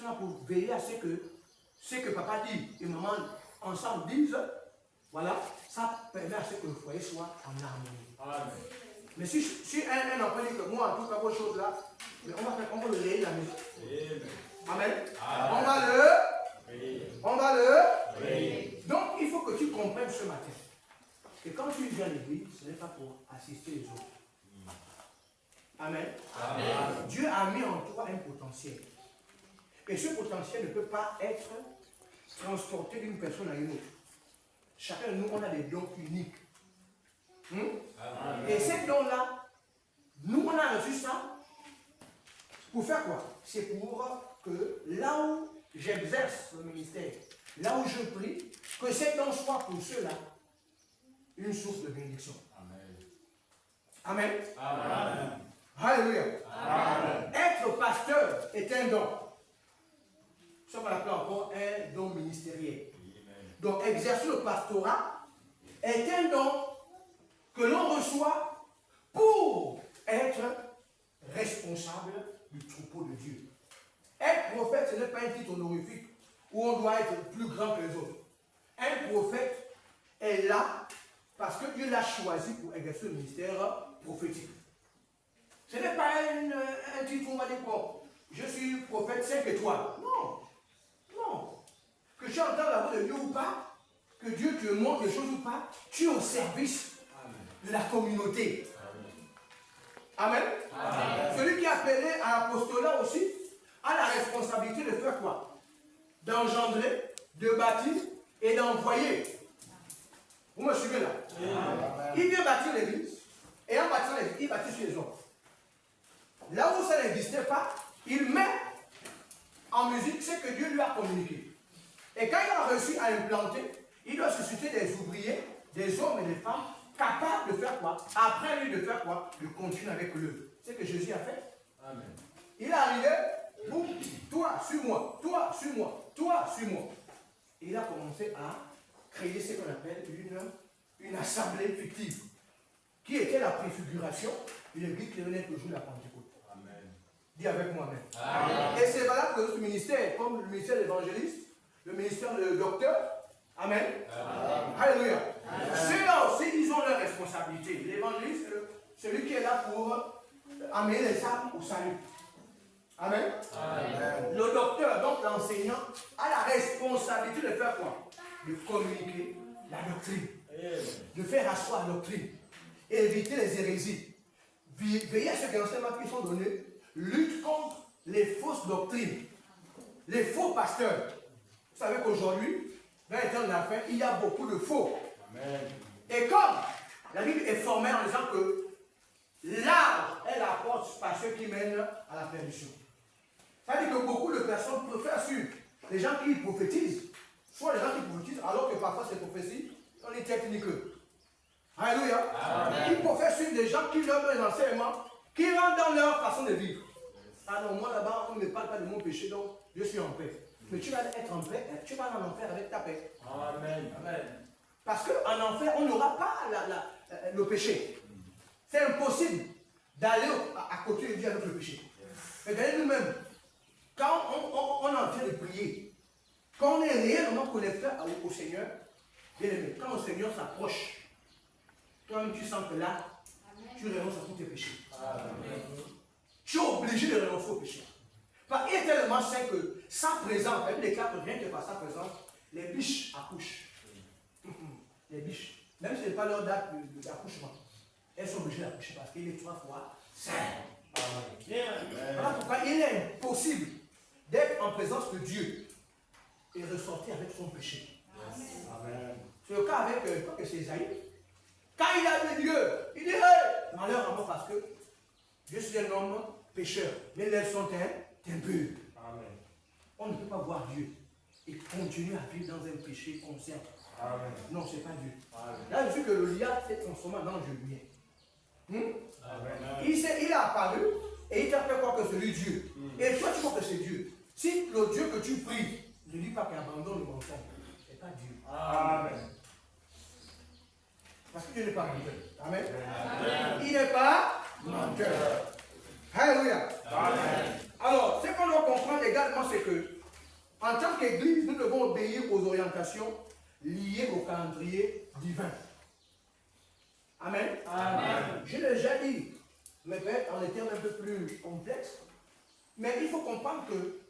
là pour veiller à ce que papa dit et maman ensemble disent. Voilà, ça permet à ce que le foyer soit en harmonie. Amen. Mais si un enfant dit que moi, en tout cas, vos choses là, on va le réveiller la maison. Amen. Amen. On va le réveiller. Donc, il faut que tu comprennes ce matin que quand tu viens à l'église, ce n'est pas pour assister les autres. Amen. Amen. Dieu a mis en toi un potentiel. Et ce potentiel ne peut pas être transporté d'une personne à une autre. Chacun de nous, on a des dons uniques. Et ces dons-là, nous, on a reçu ça pour faire quoi? C'est pour que là où j'exerce le ministère, là où je prie, que ces dons soient pour ceux-là une source de bénédiction. Amen. Amen. Alléluia. Amen. Être pasteur est un don. Ça, on l'appelle encore un don ministériel. Donc, exercer le pastorat est un don que l'on reçoit pour être responsable du troupeau de Dieu. Être prophète, ce n'est pas un titre honorifique où on doit être plus grand que les autres. Un prophète est là parce que Dieu l'a choisi pour exercer le ministère prophétique. Ce n'est pas un titre où on va dire, bon, je suis prophète 5 étoiles. Non. Non. Que tu entends la voix de Dieu ou pas, que Dieu te montre quelque chose ou pas, tu es au service de la communauté. Amen. Amen. Celui qui est appelé à l'apostolat aussi a la responsabilité de faire quoi? D'engendrer, de bâtir et d'envoyer. Vous me suivez là? Amen. Il vient bâtir l'église et en bâtissant l'église, il bâtit sur les hommes. Là où ça n'existait pas, il met en musique ce que Dieu lui a communiqué. Et quand il a réussi à implanter, il doit susciter des ouvriers, des hommes et des femmes capables de faire quoi? Après lui de faire quoi? De continuer avec l'œuvre. C'est ce que Jésus a fait. Amen. Il est arrivé, boum, toi, suis-moi, toi, suis-moi, toi, suis-moi. Et il a commencé à créer ce qu'on appelle une assemblée fictive, qui était la préfiguration de l'église qui venait le jour de la Pentecôte. Amen. Dis avec moi, amen. Amen. Et c'est valable pour d'autres ministères, comme le ministère d'évangéliste, le ministère de docteur. Amen. Amen. Alléluia. Ceux-là aussi, ils ont leur responsabilité. L'évangéliste, celui qui est là pour amener les âmes au salut. Amen. Amen. Le docteur, donc l'enseignant, a la responsabilité de faire quoi? De communiquer la doctrine. De faire asseoir la doctrine. Éviter les hérésies. Veiller à ce que les enseignements qui sont donnés lutte contre les fausses doctrines. Les faux pasteurs. Vous savez qu'aujourd'hui, dans les temps de la fin, il y a beaucoup de faux. Amen. Et comme la Bible est formée en disant que large est la porte par ceux qui mènent à la perdition. Ça veut dire que beaucoup de personnes préfèrent suivre les gens qui prophétisent, soit les gens qui prophétisent, alors que parfois ces prophéties sont des techniques. Alléluia. Amen. Ils préfèrent suivre des gens qui leur donnent des enseignements, qui rentrent dans leur façon de vivre. Ah non, moi là-bas, on ne me parle pas de mon péché, donc je suis en paix. Mais tu vas être en paix, tu vas en enfer avec ta paix. Amen. Amen. Parce qu'en enfer, on n'aura pas le péché. C'est impossible d'aller à côté de Dieu avec le péché. Mais regardez nous-mêmes, quand on est en train de prier, quand on est réellement connecté au Seigneur, bien aimé, quand le Seigneur s'approche, toi-même tu sens que là, tu renonces à tous tes péchés. Amen. Tu es obligé de renoncer au péché. Parce qu'il est tellement saint que sa présence, il déclare que rien que par sa présence, les biches accouchent. Les biches, même si ce n'est pas leur date d'accouchement, elles sont obligées d'accoucher parce qu'il est 3 fois saint. Voilà pourquoi il est impossible d'être en présence de Dieu et ressortir avec son péché. Amen. C'est le cas avec Césaïe. Quand il a vu Dieu, il dit hey, malheur à moi parce que je suis un homme pécheur. Mais elles sont impures. Amen. On ne peut pas voir Dieu et continuer à vivre dans un péché conscient. Amen. Non, ce n'est pas Dieu. Amen. Là, je sais que le liard s'est transformé dans je lumière. Il a apparu et il t'a fait croire que c'est lui Dieu. Et toi, tu crois que c'est Dieu. Si le Dieu que tu pries ne dit pas qu'il abandonne le mensonge, ce n'est pas Dieu. Amen. Parce que Dieu n'est pas menteur. Amen. Amen. Il n'est pas menteur. Alléluia. Amen. Alors, ce qu'on doit comprendre également, c'est que, en tant qu'Église, nous devons obéir aux orientations liées au calendrier divin. Amen. Amen. Je l'ai déjà dit, mais peut-être en des termes un peu plus complexes. Mais il faut comprendre que,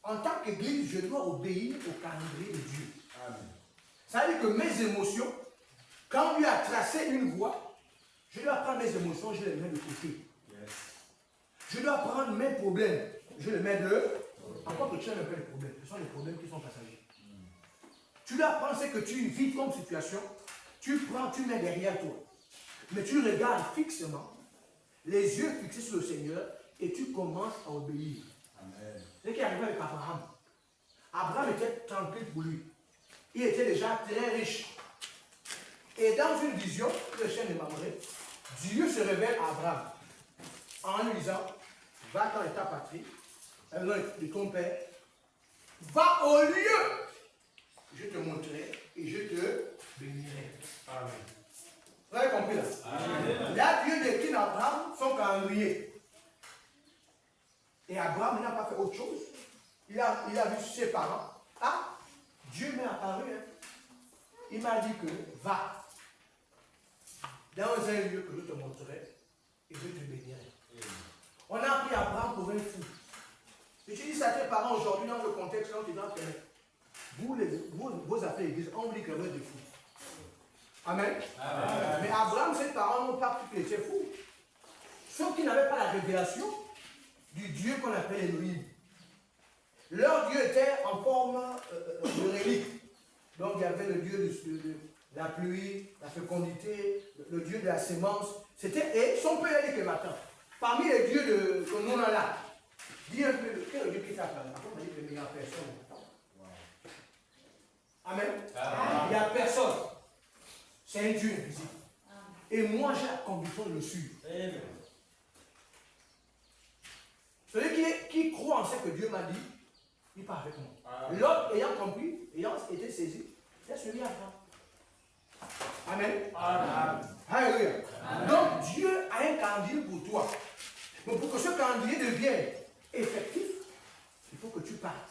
en tant qu'Église, je dois obéir au calendrier de Dieu. Amen. Ça veut dire que mes émotions, quand lui a tracé une voie, je dois prendre mes émotions, je les mets de côté. Yes. Je dois prendre mes problèmes, je les mets de... Encore que tu aimes un peu les problèmes, ce sont les problèmes qui sont passagers. Tu dois prendre ce que tu vis comme situation, tu prends, tu mets derrière toi. Mais tu regardes fixement, les yeux fixés sur le Seigneur, et tu commences à obéir. Amen. C'est ce qui est arrivé avec Abraham. Abraham était tranquille pour lui. Il était déjà très riche. Et dans une vision, le chien de Mamré, Dieu se révèle à Abraham en lui disant, va dans ta patrie, de ton père, va au lieu, je te montrerai et je te bénirai. Amen. Vous avez compris là? Amen. Là, Dieu décline à Abraham son calendrier. Et Abraham n'a pas fait autre chose. Il a vu ses parents. Ah, Dieu m'est apparu. Hein. Il m'a dit que va dans un lieu que je te montrerai et je te bénirai. On a pris Abraham pour un fou. Et tu dis ça à tes parents aujourd'hui dans le contexte où tu dois connaître. Vos affaires d'église, on dit que vous êtes des fous. Amen. Amen. Mais Abraham, ses parents n'ont pas cru qu'il était fou. Sauf qu'ils n'avaient pas la révélation du Dieu qu'on appelle Elohim. Leur Dieu était en forme de relique. Donc il y avait le Dieu de la pluie, la fécondité, le Dieu de la sémence. C'était, et son père a dit que maintenant, parmi les dieux que nous on a là, dis un peu, quel est le Dieu qui s'appelle? On dit que il n'y a personne. Amen. Il n'y a personne. C'est un Dieu invisible. Et moi j'ai la conviction de le suivre. Celui qui croit en ce que Dieu m'a dit, il part avec moi. L'autre ayant compris, ayant été saisi, c'est celui à Abraham. Amen. Amen. Alléluia. Donc Dieu a un calendrier pour toi. Mais pour que ce calendrier devienne effectif, il faut que tu partes.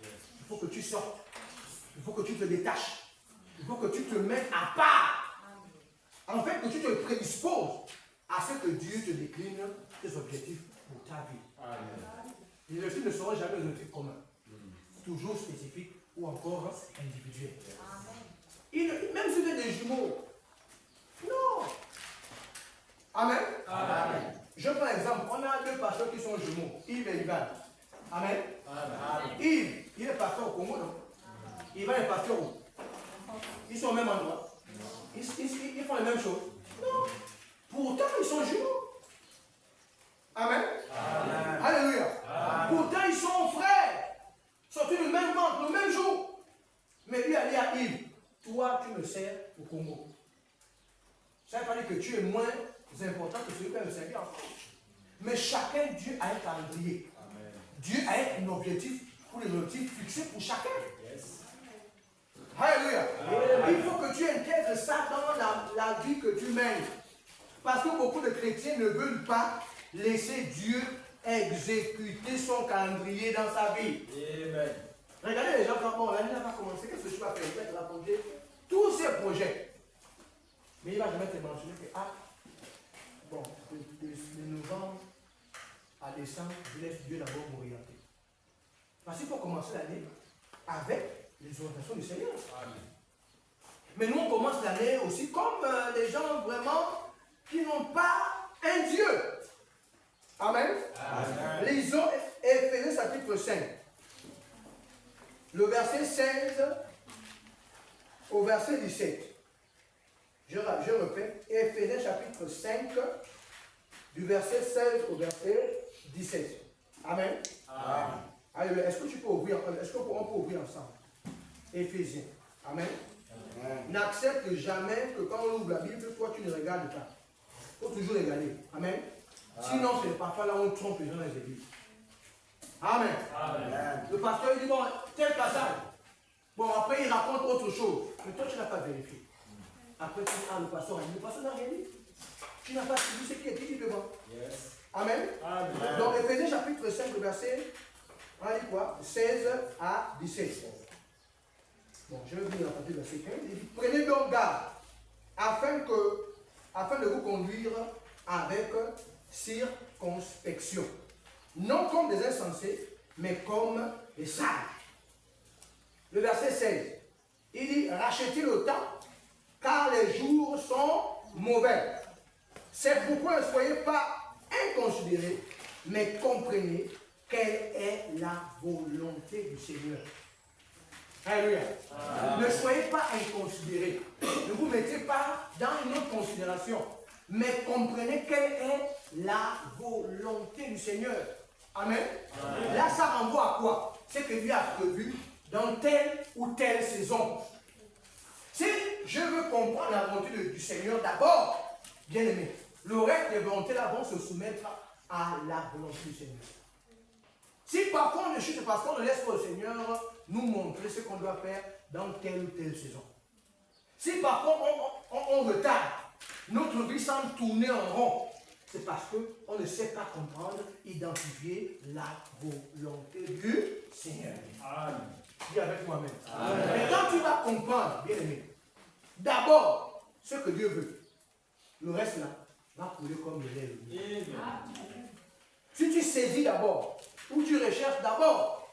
Il faut que tu sortes. Il faut que tu te détaches. Il faut que tu te mettes à part. En fait, que tu te prédisposes à ce que Dieu te décline tes objectifs pour ta vie. Amen. Les objectifs ne seront jamais des objectifs communs. Toujours spécifiques ou encore individuels. Même si vous êtes des jumeaux. Non. Amen. Amen. Je prends l'exemple. On a deux pasteurs qui sont jumeaux. Yves et Ivan. Amen. Amen. Yves, il est pasteur au Congo, non? Ivan est pasteur où? Ils sont au même endroit. Ils font les mêmes choses. Non. Pourtant, ils sont jumeaux. Amen. Amen. Alléluia. Amen. Pourtant, ils sont frères. Sortis du même ventre, le même jour. Mais lui a dit à Yves, toi, tu me sers au Congo. Ça ne veut pas dire que tu es moins important que celui qui va me servir en France. Mais chacun, Dieu a un calendrier. Amen. Dieu a un objectif pour les objectifs fixés pour chacun. Yes. Alléluia. Il faut que tu intègres ça dans la vie que tu mènes. Parce que beaucoup de chrétiens ne veulent pas laisser Dieu exécuter son calendrier dans sa vie. Amen. Regardez les gens quand l'année n'a pas commencé, qu'est-ce que tu vas faire? Il va te raconter tous ses projets. Mais il va jamais te mentionner que, bon, de novembre à décembre, je laisse Dieu d'abord m'orienter. Parce qu'il faut commencer l'année avec les orientations du Seigneur. Amen. Mais nous, on commence l'année aussi comme les gens vraiment qui n'ont pas un Dieu. Amen. Amen. Lisons Éphésiens chapitre 5. Le verset 16 au verset 17. Je répète, Éphésiens chapitre 5, du verset 16 au verset 17. Amen. Amen. Alors, est-ce que tu peux ouvrir, est-ce qu'on peut ouvrir ensemble? Éphésiens. Amen. Amen. N'accepte jamais que quand on ouvre la Bible, toi tu ne regardes pas. Il faut toujours regarder. Amen. Sinon, c'est parfois là où on trompe les gens dans les églises. Amen. Amen. Le pasteur il dit, bon, tel passage. Bon, après il raconte autre chose. Mais toi, tu n'as pas vérifié. Après, tu dis, le pasteur n'a rien dit. Tu n'as pas suivi ce qui est dit devant. Yes. Amen. Amen. Donc, Éphésiens chapitre 5, verset, on dit quoi? 16 à 17. Bon, je vais vous lire à partir du verset 15. Il dit, prenez donc garde, afin de vous conduire avec circonspection. Non comme des insensés, mais comme des sages. Le verset 16, il dit, rachetez le temps, car les jours sont mauvais. C'est pourquoi ne soyez pas inconsidérés, mais comprenez quelle est la volonté du Seigneur. Alléluia. Ne soyez pas inconsidérés. Ne vous mettez pas dans une autre considération, mais comprenez quelle est la volonté du Seigneur. Amen. Amen. Là, ça renvoie à quoi? C'est que lui a prévu dans telle ou telle saison. Si je veux comprendre la volonté du Seigneur d'abord, bien aimé, le reste des volontés là vont se soumettre à la volonté du Seigneur. Si parfois on ne chute, c'est parce qu'on ne laisse pas le Seigneur nous montrer ce qu'on doit faire dans telle ou telle saison. Si parfois on retarde, notre vie semble tourner en rond, c'est parce qu'on ne sait pas comprendre, identifier la volonté du Seigneur. Amen. Dis avec moi-même. Mais quand tu vas comprendre, bien aimé, d'abord ce que Dieu veut, le reste là va couler comme de l'air. Si tu saisis d'abord, ou tu recherches d'abord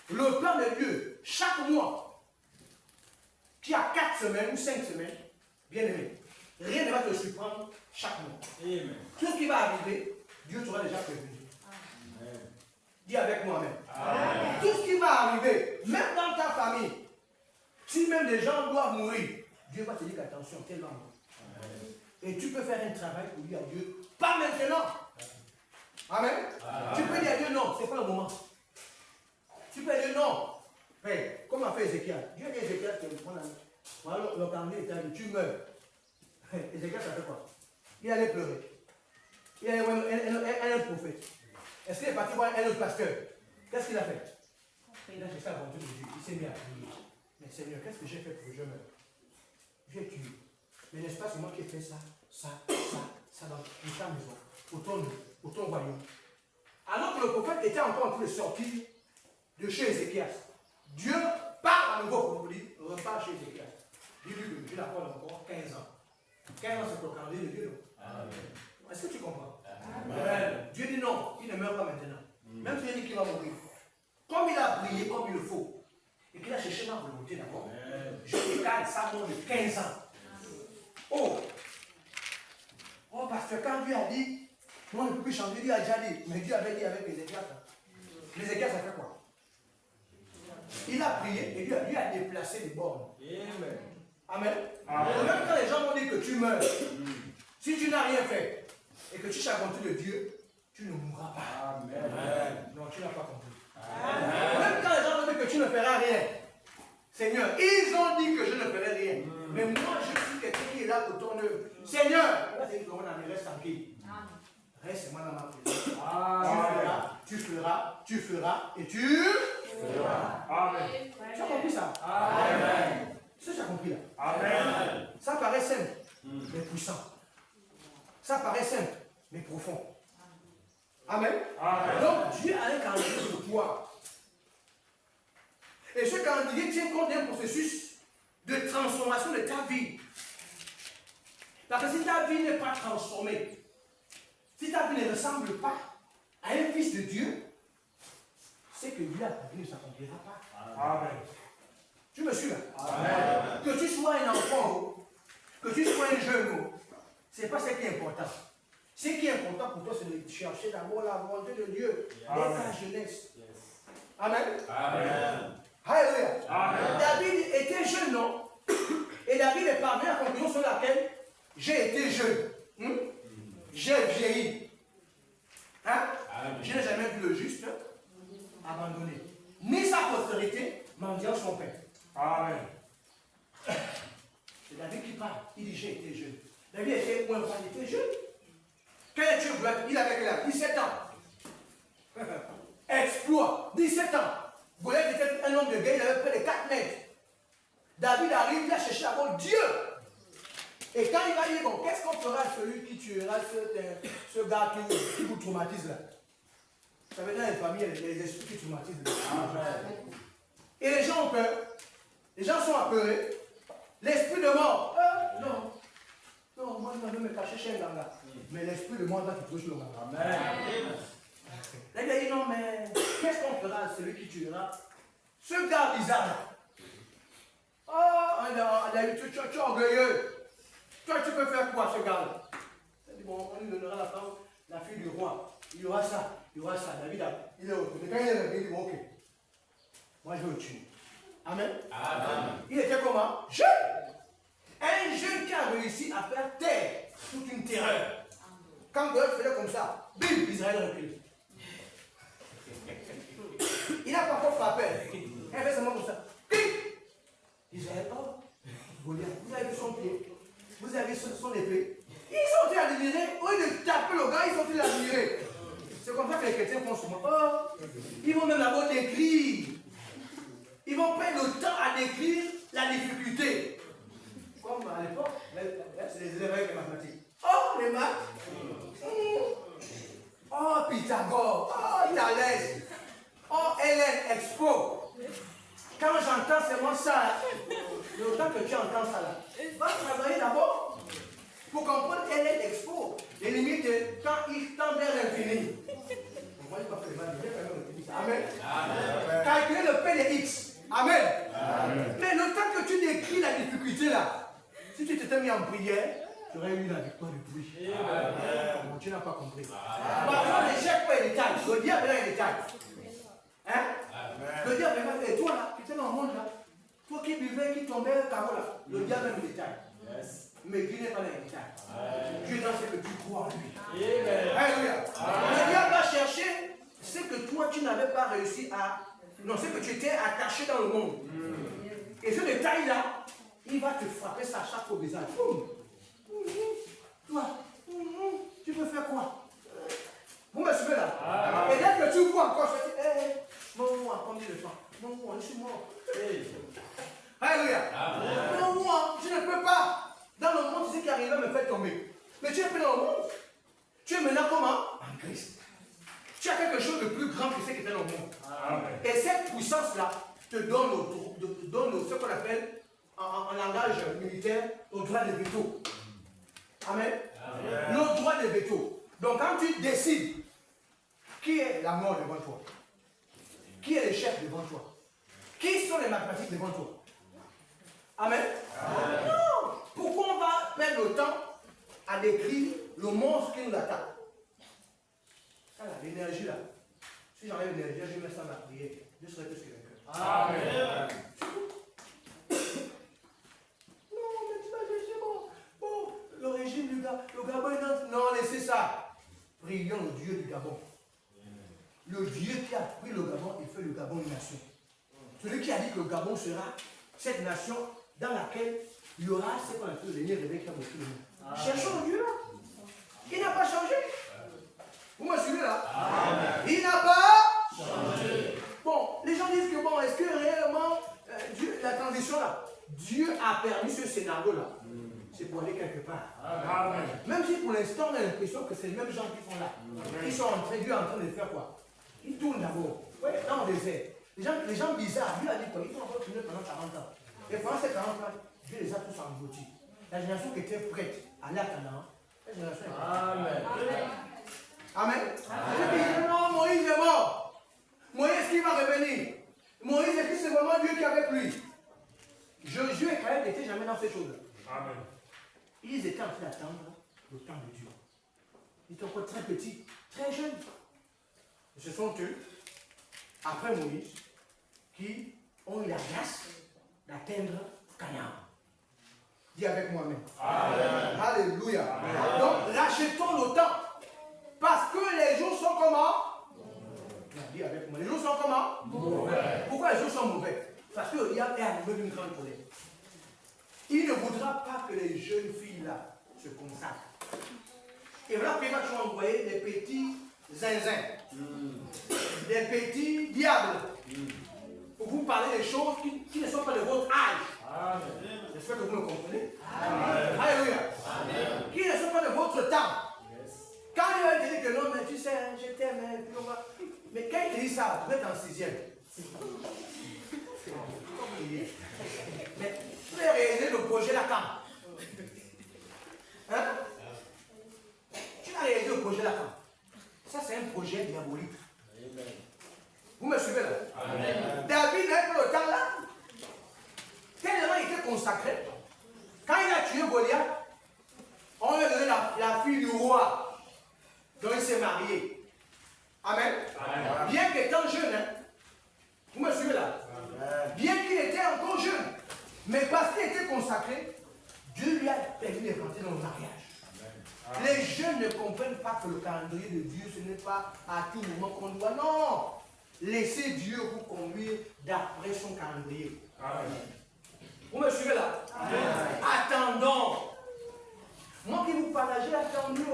le plan de Dieu chaque mois, qui a 4 semaines ou 5 semaines, bien aimé, rien ne va te surprendre chaque mois. Amen. Tout ce qui va arriver, Dieu t'aura déjà prévenu. Amen. Dis avec moi-même. Tout ce qui va arriver, même dans ta famille, si même des gens doivent mourir, Dieu va te dire qu'attention, tel va mourir. Et tu peux faire un travail pour dire à Dieu, pas maintenant. Amen. Tu peux dire à Dieu non, ce n'est pas le moment. Tu peux dire non. Mais, comme a fait Ézéchiel, Dieu dit à Ézéchiel, le carnet est dit, tu meurs. Ézéchiel, ça fait quoi? Il allait pleurer. Il allait voir un prophète. Est-ce qu'il est parti voir un autre pasteur? Qu'est-ce qu'il a fait? Il a fait ça avant Dieu. Il s'est mis à prier. Mais Seigneur, qu'est-ce que j'ai fait pour que je meure? J'ai tué. Mais n'est-ce pas, c'est moi qui ai fait ça dans ta maison, au ton royaume. Alors que le prophète était encore en train de sortir de chez Ézéchiel, Dieu parle à nouveau pour lui, repart chez Ézéchiel. Dis-lui que Dieu l'accorde encore 15 ans. 15 ans, c'est pour le calendrier de Dieu. Est-ce que tu comprends? Amen. Dieu dit non, il ne meurt pas maintenant. Même si il dit qu'il va mourir. Comme il a prié comme il le faut, et qu'il a cherché ma volonté d'abord, je décale sa mort de 15 ans. Oh, parce que quand Dieu a dit, moi je ne peux plus changer, Dieu a déjà dit, mais Dieu avait dit avec Ézéchiel. Ézéchiel, ça fait quoi? Il a prié et Dieu a déplacé les bornes. Amen. Amen. Même quand les gens vont dire que tu meurs, si tu n'as rien fait et que tu charbonnes de Dieu, tu ne mourras pas. Amen. Non, tu n'as pas compris. Amen. Même quand les gens vont dire que tu ne feras rien, Seigneur, ils ont dit que je ne ferai rien. Mais moi, je suis quelqu'un qui est là pour ton œuvre. Seigneur, là, c'est une couronne, reste tranquille. Reste moi dans ma prière. Tu feras et tu feras. Amen. Tu as compris ça? Amen. C'est ce que tu as compris là. Amen. Ça paraît simple, mais puissant. Ça paraît simple, mais profond. Amen. Amen. Donc, Dieu a un calendrier pour toi. Et ce calendrier tient compte d'un processus de transformation de ta vie. Parce que si ta vie n'est pas transformée, si ta vie ne ressemble pas à un fils de Dieu, c'est que Dieu a prévu ne s'accomplira pas. Amen. Tu me suis là? Amen. Que tu sois un enfant, que tu sois un jeune, ce n'est pas ce qui est important. Ce qui est important pour toi, c'est de chercher d'abord la volonté de Dieu dès ta jeunesse. Amen. Amen. Alléluia. Amen. David était jeune, non? Et David est parvenu à la conclusion sur laquelle j'ai été jeune. J'ai vieilli. Hein? Je n'ai jamais vu le juste abandonné. Ni sa postérité mendiant son père. Amen. C'est David qui parle. Il dit j'ai été jeune. David était où il était jeune. Quel est Dieu? Il avait là 17 ans. Exploit. 17 ans. Goliath était un homme de guerre, il avait près de 4 mètres. David arrive, il a cherché d'abord Dieu. Et quand il va dire, bon, qu'est-ce qu'on fera à celui qui tuera ce gars qui vous traumatise là? Ça veut dire dans les familles, les esprits qui traumatisent. Et les gens ont peur. Les gens sont apeurés. L'esprit de mort. Non. Non, moi je vais me cacher chez un ganga. Mais l'esprit de mort va te trouver sur le ganga. Amen. Là, il a dit, non, mais qu'est-ce qu'on fera à celui qui tuera ce gars bizarre là? Oh, tu es orgueilleux. Toi, tu peux faire quoi, ce gars-là? Il a dit, bon, on lui donnera la femme, la fille du roi. Il y aura ça, il y aura ça. David, il est retourné. Quand il est revenu, il dit, bon, ok. Moi, je vais le tuer. Amen. Amen. Il était comment? Jeune. Un jeune qui a réussi à faire taire toute une terreur. Quand Dieu faisait comme ça, bim, Israël recule. Il n'a pas encore frappé. Il fait seulement comme ça. Bim! Israël, oh, Goliath, vous avez vu son pied, vous avez vu son épée. Ils sont en train d'admirer, au lieu de taper le gars, ils sont en train d'admirer. C'est comme ça que les chrétiens font souvent. Oh, ils vont même d'abord décrire. Ils vont prendre le temps à décrire la difficulté. Comme à l'époque, c'est les élèves avec les mathématiques. Oh, les maths. Oh, Pythagore. Oh, Thalès. Oh, Hélène, Expo. Quand j'entends seulement ça, le temps que tu entends ça là, va travailler d'abord pour comprendre Hélène, Expo. Les limites, quand il tend vers l'infini. Moi, je ne vais pas faire les maths. Amen. Amen. Calculer le P de X. Amen. Amen. Mais le temps que tu décris la difficulté là, si tu t'étais mis en prière, tu aurais eu la victoire du prix. Bon, tu n'as pas compris. Par contre, l'échec pas un détail. Le diable est un détail. Hein? Le diable est un détail. Et toi là, tu étais dans le monde là. Toi qui buvais, qui tombais, carreau là. Le diable est un détail. Mais Dieu n'est pas un détail. Dieu est dans ce que tu crois en lui. Alléluia. Le diable va chercher ce que toi tu n'avais pas réussi à. Non, ce que tu étais attaché dans le monde. Et ce détail-là, il va te frapper ça chaque fois au visage. Toi, tu veux faire quoi? Vous me suivez là? Et dès que tu vois encore, je dis, non, moi, combien de temps? Non, moi, je suis mort. Alléluia. Non, moi, je ne peux pas. Dans le monde, tu sais qui arrive à me faire tomber. Mais tu es plus dans le monde. Tu es maintenant comment? En Christ. Tu as quelque chose de plus grand que ce qui était dans le monde. Amen. Et cette puissance-là te donne ce qu'on appelle, en langage militaire, le droit de veto. Amen. Amen. Le droit de veto. Donc quand tu décides qui est la mort devant toi, qui est le chef devant toi, qui sont les mathématiques devant toi. Amen. Amen. Non. Pourquoi on va perdre le temps à décrire le monstre qui nous attaque? L'énergie là. Si j'enlève l'énergie, je mets ça dans ma prière. Je serai plus que vainqueur. Amen. Non, mais tu vas chercher bon, le régime du Gabon est dans. Non, laissez ça. Prions le Dieu du Gabon. Le Dieu qui a pris le Gabon et fait le Gabon une nation. Celui qui a dit que le Gabon sera cette nation dans laquelle il y aura ce qu'on appelle les réveils qui a beaucoup de monde. Cherchons le Dieu là. Il n'a pas changé. Vous me suivez là? Amen. Il n'a pas changé. Bon, les gens disent que bon, est-ce que réellement, Dieu, la transition là, Dieu a permis ce scénario là? C'est pour aller quelque part. Amen. Même si pour l'instant on a l'impression que c'est les mêmes gens qui sont là. Amen. Ils sont en train, Dieu est en train de faire quoi? Ils tournent d'abord. Ouais, dans le désert. Les gens bizarres, Dieu a dit quoi? Ils vont encore tourner pendant 40 ans. Et pendant ces 40 ans, Dieu les a tous engloutis. La génération qui était prête à aller à Canaan, la génération est prête. Amen. Amen. Amen. Non, Moïse est mort. Moïse qui va revenir. Moïse est c'est vraiment Dieu qui est avec lui. Josué et Caleb n'étaient jamais dans ces choses-là. Amen. Ils étaient en train d'attendre le temps de Dieu. Ils étaient encore très petits, très jeunes. Et ce sont eux, après Moïse, qui ont eu la grâce d'atteindre Canaan. Dis avec moi-même. Amen. Alléluia. Amen. Donc, rachetons le temps. Parce que les jours sont comment? Dis avec moi. Les jours sont comment? Mauvais. Pourquoi les jours sont mauvais? Parce qu'il y a arrivé une grande colère. Il ne voudra pas que les jeunes filles là se consacrent. Et voilà qu'il va toujours envoyer des petits zinzins, des petits diables, pour vous parler des choses qui ne sont pas de votre âge. J'espère que vous me comprenez. Alléluia. Qui ne sont pas de votre temps. Quand il va te dire que non, mais tu sais, hein, je t'aime, hein, puis on va... Mais quand il te dit ça, vous êtes en 6e. Mais vous avez réalisé le projet Lacan. Hein? Tu as réalisé le projet Lacan. Ça, c'est un projet diabolique. Vous me suivez là? Amen. David n'a pas le temps là. Tellement il était consacré. Quand il a tué Goliath, on lui a donné la fille du roi. Donc il s'est marié. Amen. Amen. Bien qu'étant jeune, hein, vous me suivez là? Amen. Bien qu'il était encore jeune, mais parce qu'il était consacré, Dieu lui a permis de rentrer dans le mariage. Amen. Les jeunes ne comprennent pas que le calendrier de Dieu, ce n'est pas à tout moment qu'on doit. Non. Laissez Dieu vous conduire d'après son calendrier. Amen. Vous me suivez là? Amen. Attendons. Moi qui vous parle, j'ai attendu.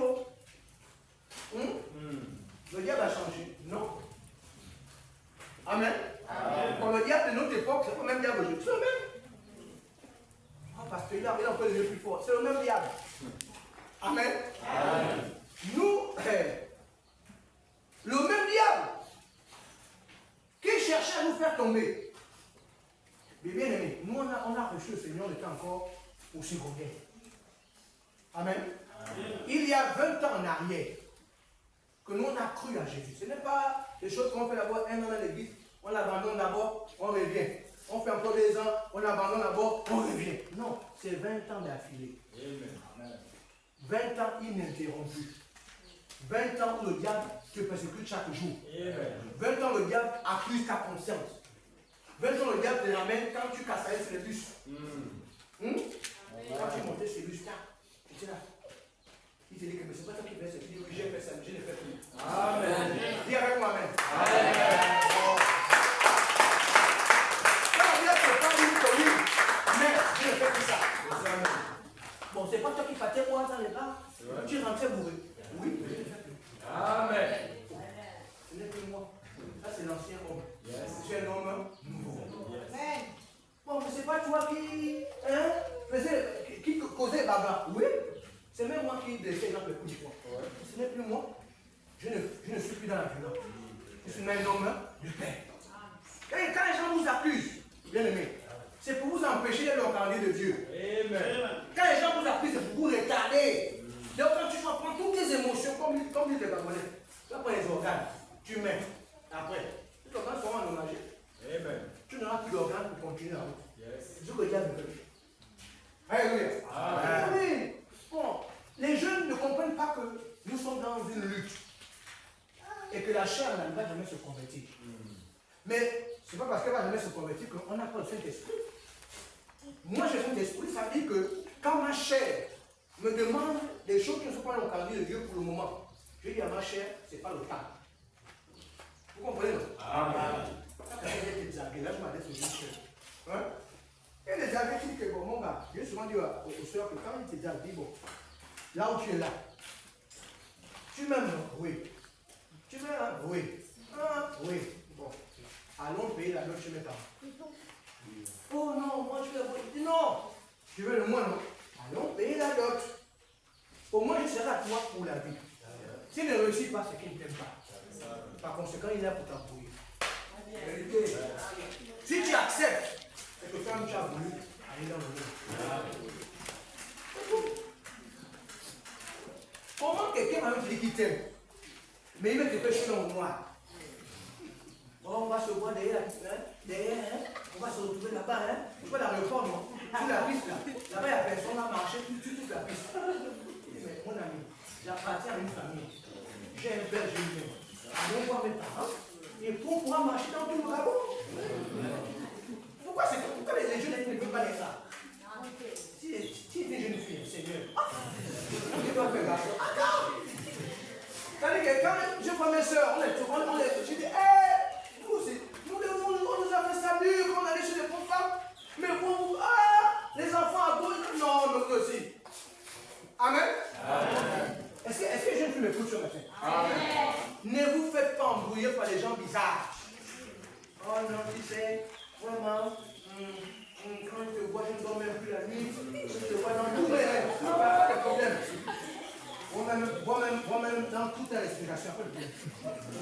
Le diable a changé. Non. Amen. Quand le diable de notre époque, c'est pas le même diable aujourd'hui. C'est le même. Oh, parce qu'il a un peu le plus fort. C'est le même diable. Amen. Amen. Nous, le même diable qui cherchait à nous faire tomber. Mais bien aimé, nous on a reçu le Seigneur, on était encore au secondaire. Amen. Amen. Il y a 20 ans en arrière, que nous on a cru à Jésus. Ce n'est pas des choses qu'on fait d'abord un an dans l'église, on abandonne d'abord, on revient. On fait encore 2 ans, on abandonne d'abord, on revient. Non, c'est 20 ans d'affilée. 20 ans ininterrompus. 20 ans où le diable te persécute chaque jour. 20 ans le diable accuse ta conscience. 20 ans le diable te ramène quand tu casses sur le bus. Quand tu montais sur le bus, tu es là. Il te dit que mais c'est pas toi qui fais ça. Tu dis oui, j'ai fait ça, mais je ne fais plus. Amen. Dis avec moi, amen. Amen. Quand on vient te parler, oui, mais je ne fais plus ça. Bon, c'est pas toi qui partais moi dans les bras. Tu rentrais bourré. Oui, mais je ne fais plus. Amen. Ce n'est plus moi. Ça, c'est l'ancien homme. Je suis un homme nouveau. Bon, mais c'est pas toi qui causait bagarre. Oui. C'est même moi qui décide dans le coup du poing. Ce n'est plus moi. Je ne suis plus dans la violence. Je suis un homme de paix. Quand les gens vous accusent, bien aimé, c'est pour vous empêcher de leur parler de Dieu. Amen. Quand les gens vous accusent, c'est pour vous retarder. Donc quand tu vas prendre toutes tes émotions, comme disent les Babonais, tu vas prendre les organes, tu mets. Après, les organes seront endommagés. Amen. Tu n'auras plus d'organes pour continuer la route. C'est ce que le diable veut. Alléluia. Amen. Bon, les jeunes ne comprennent pas que nous sommes dans une lutte et que la chair ne va jamais se convertir. Mais ce n'est pas parce qu'elle ne va jamais se convertir qu'on n'a pas le Saint-Esprit. Moi, j'ai le Saint-Esprit, ça veut dire que quand ma chair me demande des choses qui ne sont pas dans le calendrier de Dieu pour le moment, je dis à ma chair, ce n'est pas le temps. Vous comprenez, non? Quand quelqu'un est exagéré, là je m'adresse aux jeunes. Hein? Il y a des amis qui disent que, bon, mon gars, j'ai souvent dit aux soeurs que quand il te dit, bon, là où tu es là, tu m'aimes, oui. Tu m'aimes, oui. Ah, oui. Bon, allons payer la dot chez mes parents. Oh non, moi je veux la dot. Non, tu veux le moins, non? Allons payer la dot. Au moins je serai à toi pour la vie. S'il ne réussit pas, c'est qu'il ne t'aime pas. Par conséquent, il est là pour t'appuyer. Si tu acceptes, c'est que quand tu as voulu aller dans le monde. Comment quelqu'un va me dire qu'il t'aime, mais il met quelque chose en noir? Oh, on va se voir derrière, on va se retrouver là-bas, hein? Tu vois l'aéroport, non? Sur la piste, là. Là-bas, il y a personne à marcher, tu touches la piste. Mais mon ami, j'appartiens à une famille. J'ai un père, j'ai une mère. Allons voir mes parents. Et pour pouvoir marcher dans tout le Gabon. Pourquoi les jeunes ne peuvent pas dire ça? Si tu es une jeune fille, Seigneur, je dois faire garçon. Attends! C'est-à-dire que quand je vois mes soeurs, je dis, hé, nous aussi, on nous a fait salut, quand on allait chez les pauvres femmes, mais vous, les enfants à gauche, non, nous aussi. Amen? Amen. Est-ce que les jeunes filles m'écoutent ce matin? Amen. Ne vous faites pas embrouiller par les gens bizarres. Oh non, tu sais, vraiment, quand je te vois, je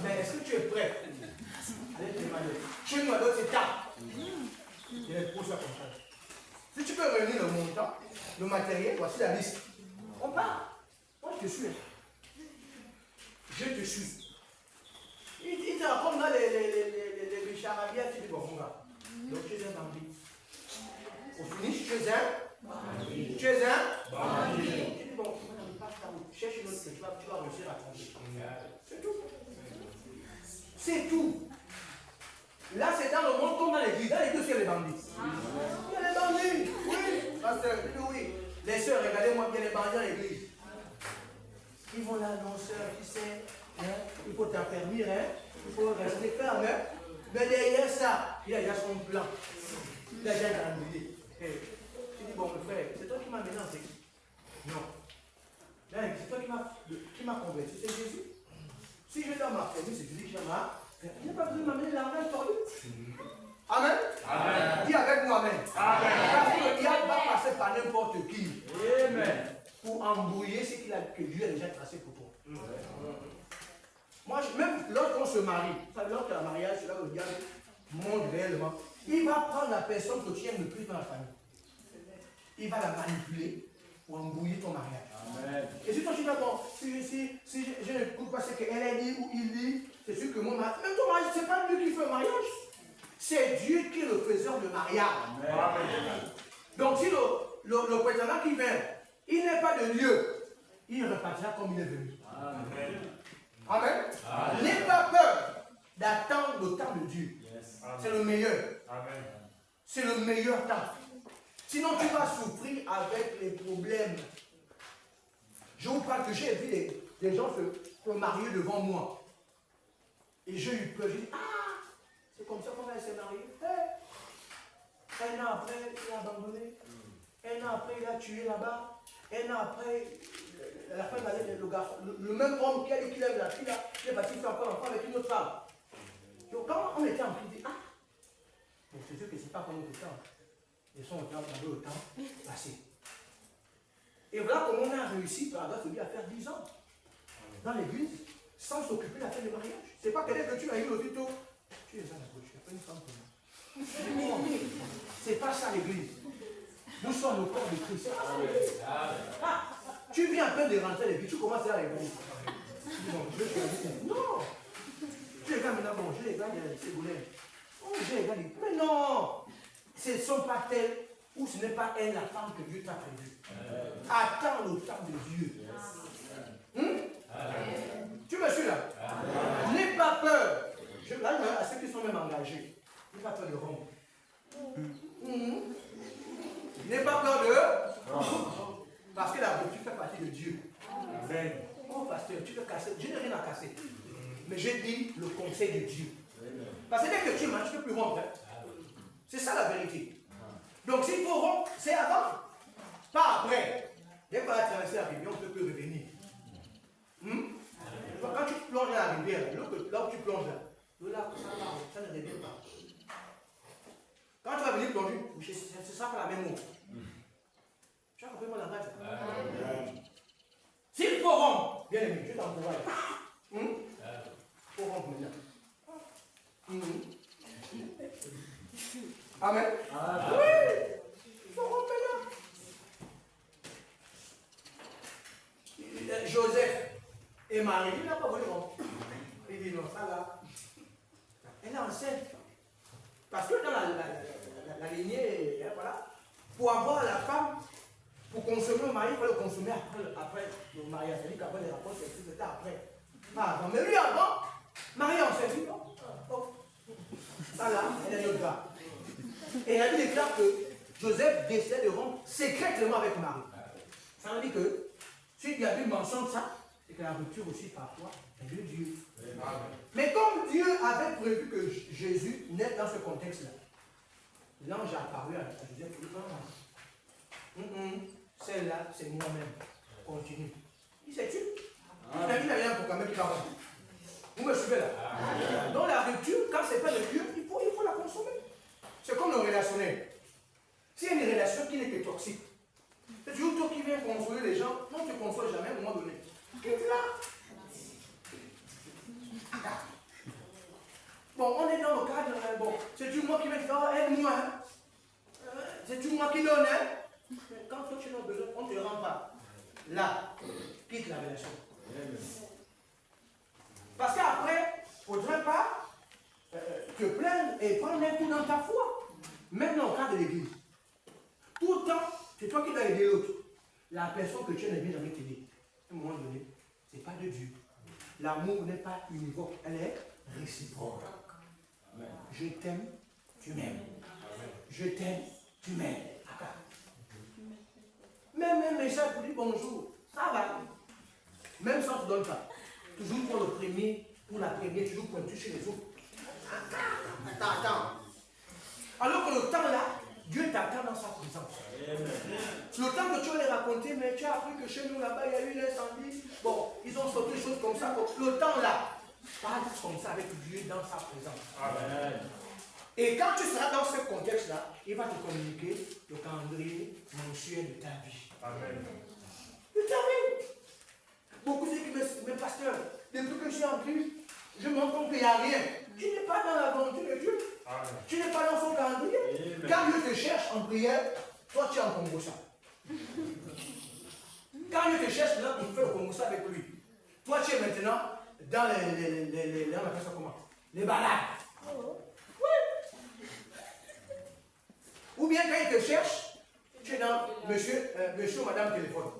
Mais est-ce que tu es prêt? Allez, demander. Chez nous, à d'autres étapes. Il y a pour ça comme ça. Si tu peux réunir le montant, le matériel, voici la liste. On part. Moi, je te suis. Je te suis. Il te raconte là les charabia, tu dis bon, mon gars. Donc tu es un bandit. Au finish, tu es un bandit. Tu es un bandit. Tu dis bon, passe ta route. Cherche une autre, tu vas réussir à tomber. C'est tout. C'est tout. Là, c'est dans le monde comme dans l'église. Dans l'église, il y a les bandits. Il y a les bandits. Oui. Pasteur, oui. Les sœurs, regardez-moi bien les bandits dans l'église. Ils vont là, non, sœur, tu sais, hein, il faut t'affermir, hein, il faut rester ferme. Hein. Mais derrière ça, il y a déjà son plan. Il a déjà calculé. Hey. Tu dis, bon, mon frère, c'est toi qui m'as mené en série. Non. C'est toi qui m'as converti, c'est Jésus. Si je dois m'affermir, c'est Jésus qui m'a. Il n'a pas besoin de m'amener l'argent tordu. Amen. Amen. Dis avec moi, Amen. Amen. Parce que le diable va passer par n'importe qui. Amen. Pour embrouiller ce que Dieu a déjà tracé pour toi. Moi, même lorsqu'on se marie, lorsque le mariage, c'est là où le diable monte réellement, il va prendre la personne que tu aimes le plus dans la famille. Il va la manipuler pour embrouiller ton mariage. Amen. Et si toi tu dis, bon, si je n'écoute pas ce qu'elle a dit ou il dit, c'est sûr que mon mariage, même ton mariage, c'est pas lui qui fait le mariage. C'est Dieu qui est le faiseur de mariage. Amen. Donc si le prétendant qui vient, il n'est pas de Dieu, il repartira comme il est venu. Amen. Amen. Amen. N'aie pas peur d'attendre le temps de Dieu. Yes. C'est le meilleur. Amen. C'est le meilleur temps. Sinon tu vas souffrir avec les problèmes. Je vous parle que j'ai vu des gens se marier devant moi. Et j'ai eu peur. J'ai dit, ah, c'est comme ça qu'on va se marier. Un an après, il a abandonné. Un an après, il a tué là-bas. Un an après, la femme allait le garçon. Le même homme qui a dit qu'il aime la fille, là, il est parti faire encore l'enfant avec une autre femme. Donc quand on était en train de dire, ah, bon, c'est sûr que ce n'est pas comme notre temps. Ils sont au temps passé. Et voilà comment on a réussi par grâce de Dieu à faire 10 ans dans l'église sans s'occuper de la fête de mariage. C'est pas quelqu'un que tu as eu au tuto. Tu es à la gauche, tu n'as pas une femme pour moi. C'est pas ça l'église. Nous sommes le corps de Christ. Ah, tu viens à peine de rentrer l'église, tu commences à l'église. Non. Tu regardes maintenant, bon, je regarde les boulets. Oh, je regarde les. Mais non. Ce ne sont pas tels ou ce n'est pas elle la femme que Dieu t'a prévue. Attends le temps de Dieu. Tu me suis là? N'aie pas peur. Là, à ceux qui sont même engagés, n'aie pas peur de rompre. N'aie pas peur de. Parce que la rupture fait partie de Dieu. Amen. Oh, pasteur, tu veux casser. Je n'ai rien à casser. Mais j'ai dit le conseil de Dieu. Parce que dès que tu manges, tu ne peux plus rompre. C'est ça la vérité. Donc s'il faut rompre, c'est avant. Pas après. Dès qu'on a traversé la rivière, on ne peut plus revenir. Quand tu plonges dans la rivière, là où tu plonges là, ça ne revient pas. Quand tu vas venir plonger, c'est ça que la même mot. Tu as compris mon langage? S'il faut rompre, bien aimé, je t'encourage. Il faut rompre maintenant. Amen. Oui, il faut rompre maintenant. Joseph et Marie, il n'a pas voulu rompre. Il dit non, ça là, elle est enceinte. Parce que dans la lignée, voilà, pour avoir la femme, pour consommer le mari, il faut le consommer après le mariage. C'est-à-dire qu'après les rapports, c'était après. Pas avant. Mais lui, avant, Marie enceinte, non. Oh. Ça là, elle est notre gars. Et la Bible déclare que Joseph décide de rompre secrètement avec Marie. Ça veut dire que si la Bible mentionne ça, c'est que la rupture aussi parfois est de Dieu. Mais comme Dieu avait prévu que Jésus naisse dans ce contexte-là, l'ange a apparu à Joseph et dit, celle-là, c'est moi-même. Continue. Il s'est tué. Il n'a rien pour quand même qu'il va rompre. Vous me suivez là? Dans la rupture, quand ce n'est pas de Dieu, il faut la consommer. C'est comme le relationnel. S'il y a une relation qui n'est que toxique, c'est toujours toi qui viens consoler les gens. Non, tu ne consoles jamais à un moment donné. Quitte là. bon, on est dans le cadre, bon, c'est tout moi qui vais faire, aide-moi. Hein. C'est tout moi qui donne. Hein. Quand toi tu as besoin, on ne te rend pas. Là, quitte la relation. Parce qu'après, il ne faudrait pas te plaindre et prendre un coup dans ta foi. Même dans le cas de l'église. Tout le temps, c'est toi qui dois aider l'autre. La personne que tu aimes bien jamais t'aider. À un moment donné, ce n'est pas de Dieu. L'amour n'est pas univoque, elle est réciproque. Amen. Je t'aime, tu m'aimes. Je t'aime, tu m'aimes. Même un message pour dire bonjour, ça va. Même ça, tu ne donnes pas. Toujours pour le premier, pour la première, toujours pointu chez les autres. Attends. Alors que le temps là, Dieu t'attend dans sa présence. Le temps que tu vas les raconter, mais tu as appris que chez nous là-bas, il y a eu l'incendie. Bon, ils ont sauté des choses comme ça. Le temps là, parle comme ça avec Dieu dans sa présence. Amen. Et quand tu seras dans ce contexte-là, il va te communiquer le calendrier mensuel de ta vie. Amen. De ta vie. Beaucoup disent que mes pasteurs, depuis que je suis en Christ, je me rends compte qu'il n'y a rien. Tu n'es pas dans la volonté de Dieu. Amen. Tu n'es pas dans son calendrier. Amen. Quand Dieu te cherche en prière, toi tu es en Congo-ça. Quand Dieu te cherche là pour faire le Congo-ça avec lui, toi tu es maintenant dans on appelle ça comment? Les balades. Oui. Ou bien quand il te cherche, tu es dans monsieur ou madame téléphone.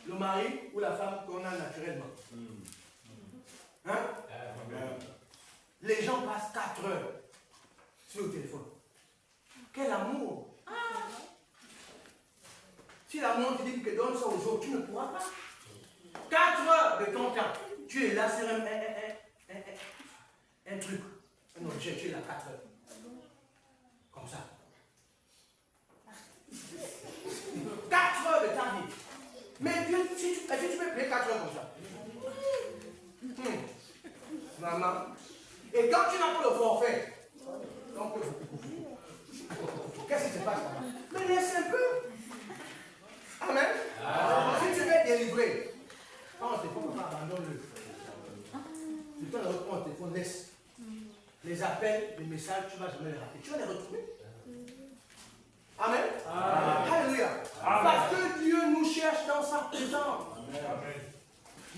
Le mari ou la femme qu'on a naturellement. Hein? Les gens passent 4 heures sur le téléphone. Quel amour! Si l'amour te dit que donne ça aux autres, tu ne pourras pas. 4 heures de ton temps, tu es là sur un truc, un objet, tu es là 4 heures. Comme ça. 4 heures de ta vie. Mais Dieu, si tu peux payer 4 heures comme ça. Maman. Et quand tu n'as pas le forfait, donc qu'est-ce qui se passe là-bas? Mais laisse un peu. Amen. Si tu veux être délivré, quand on te téléphone, abandonne-le. Tu peux le reprendre au téléphone, laisse. Les appels, les messages, tu ne vas jamais les rater. Tu vas les retrouver. Amen. Alléluia. Parce que Dieu nous cherche dans sa présence. Amen.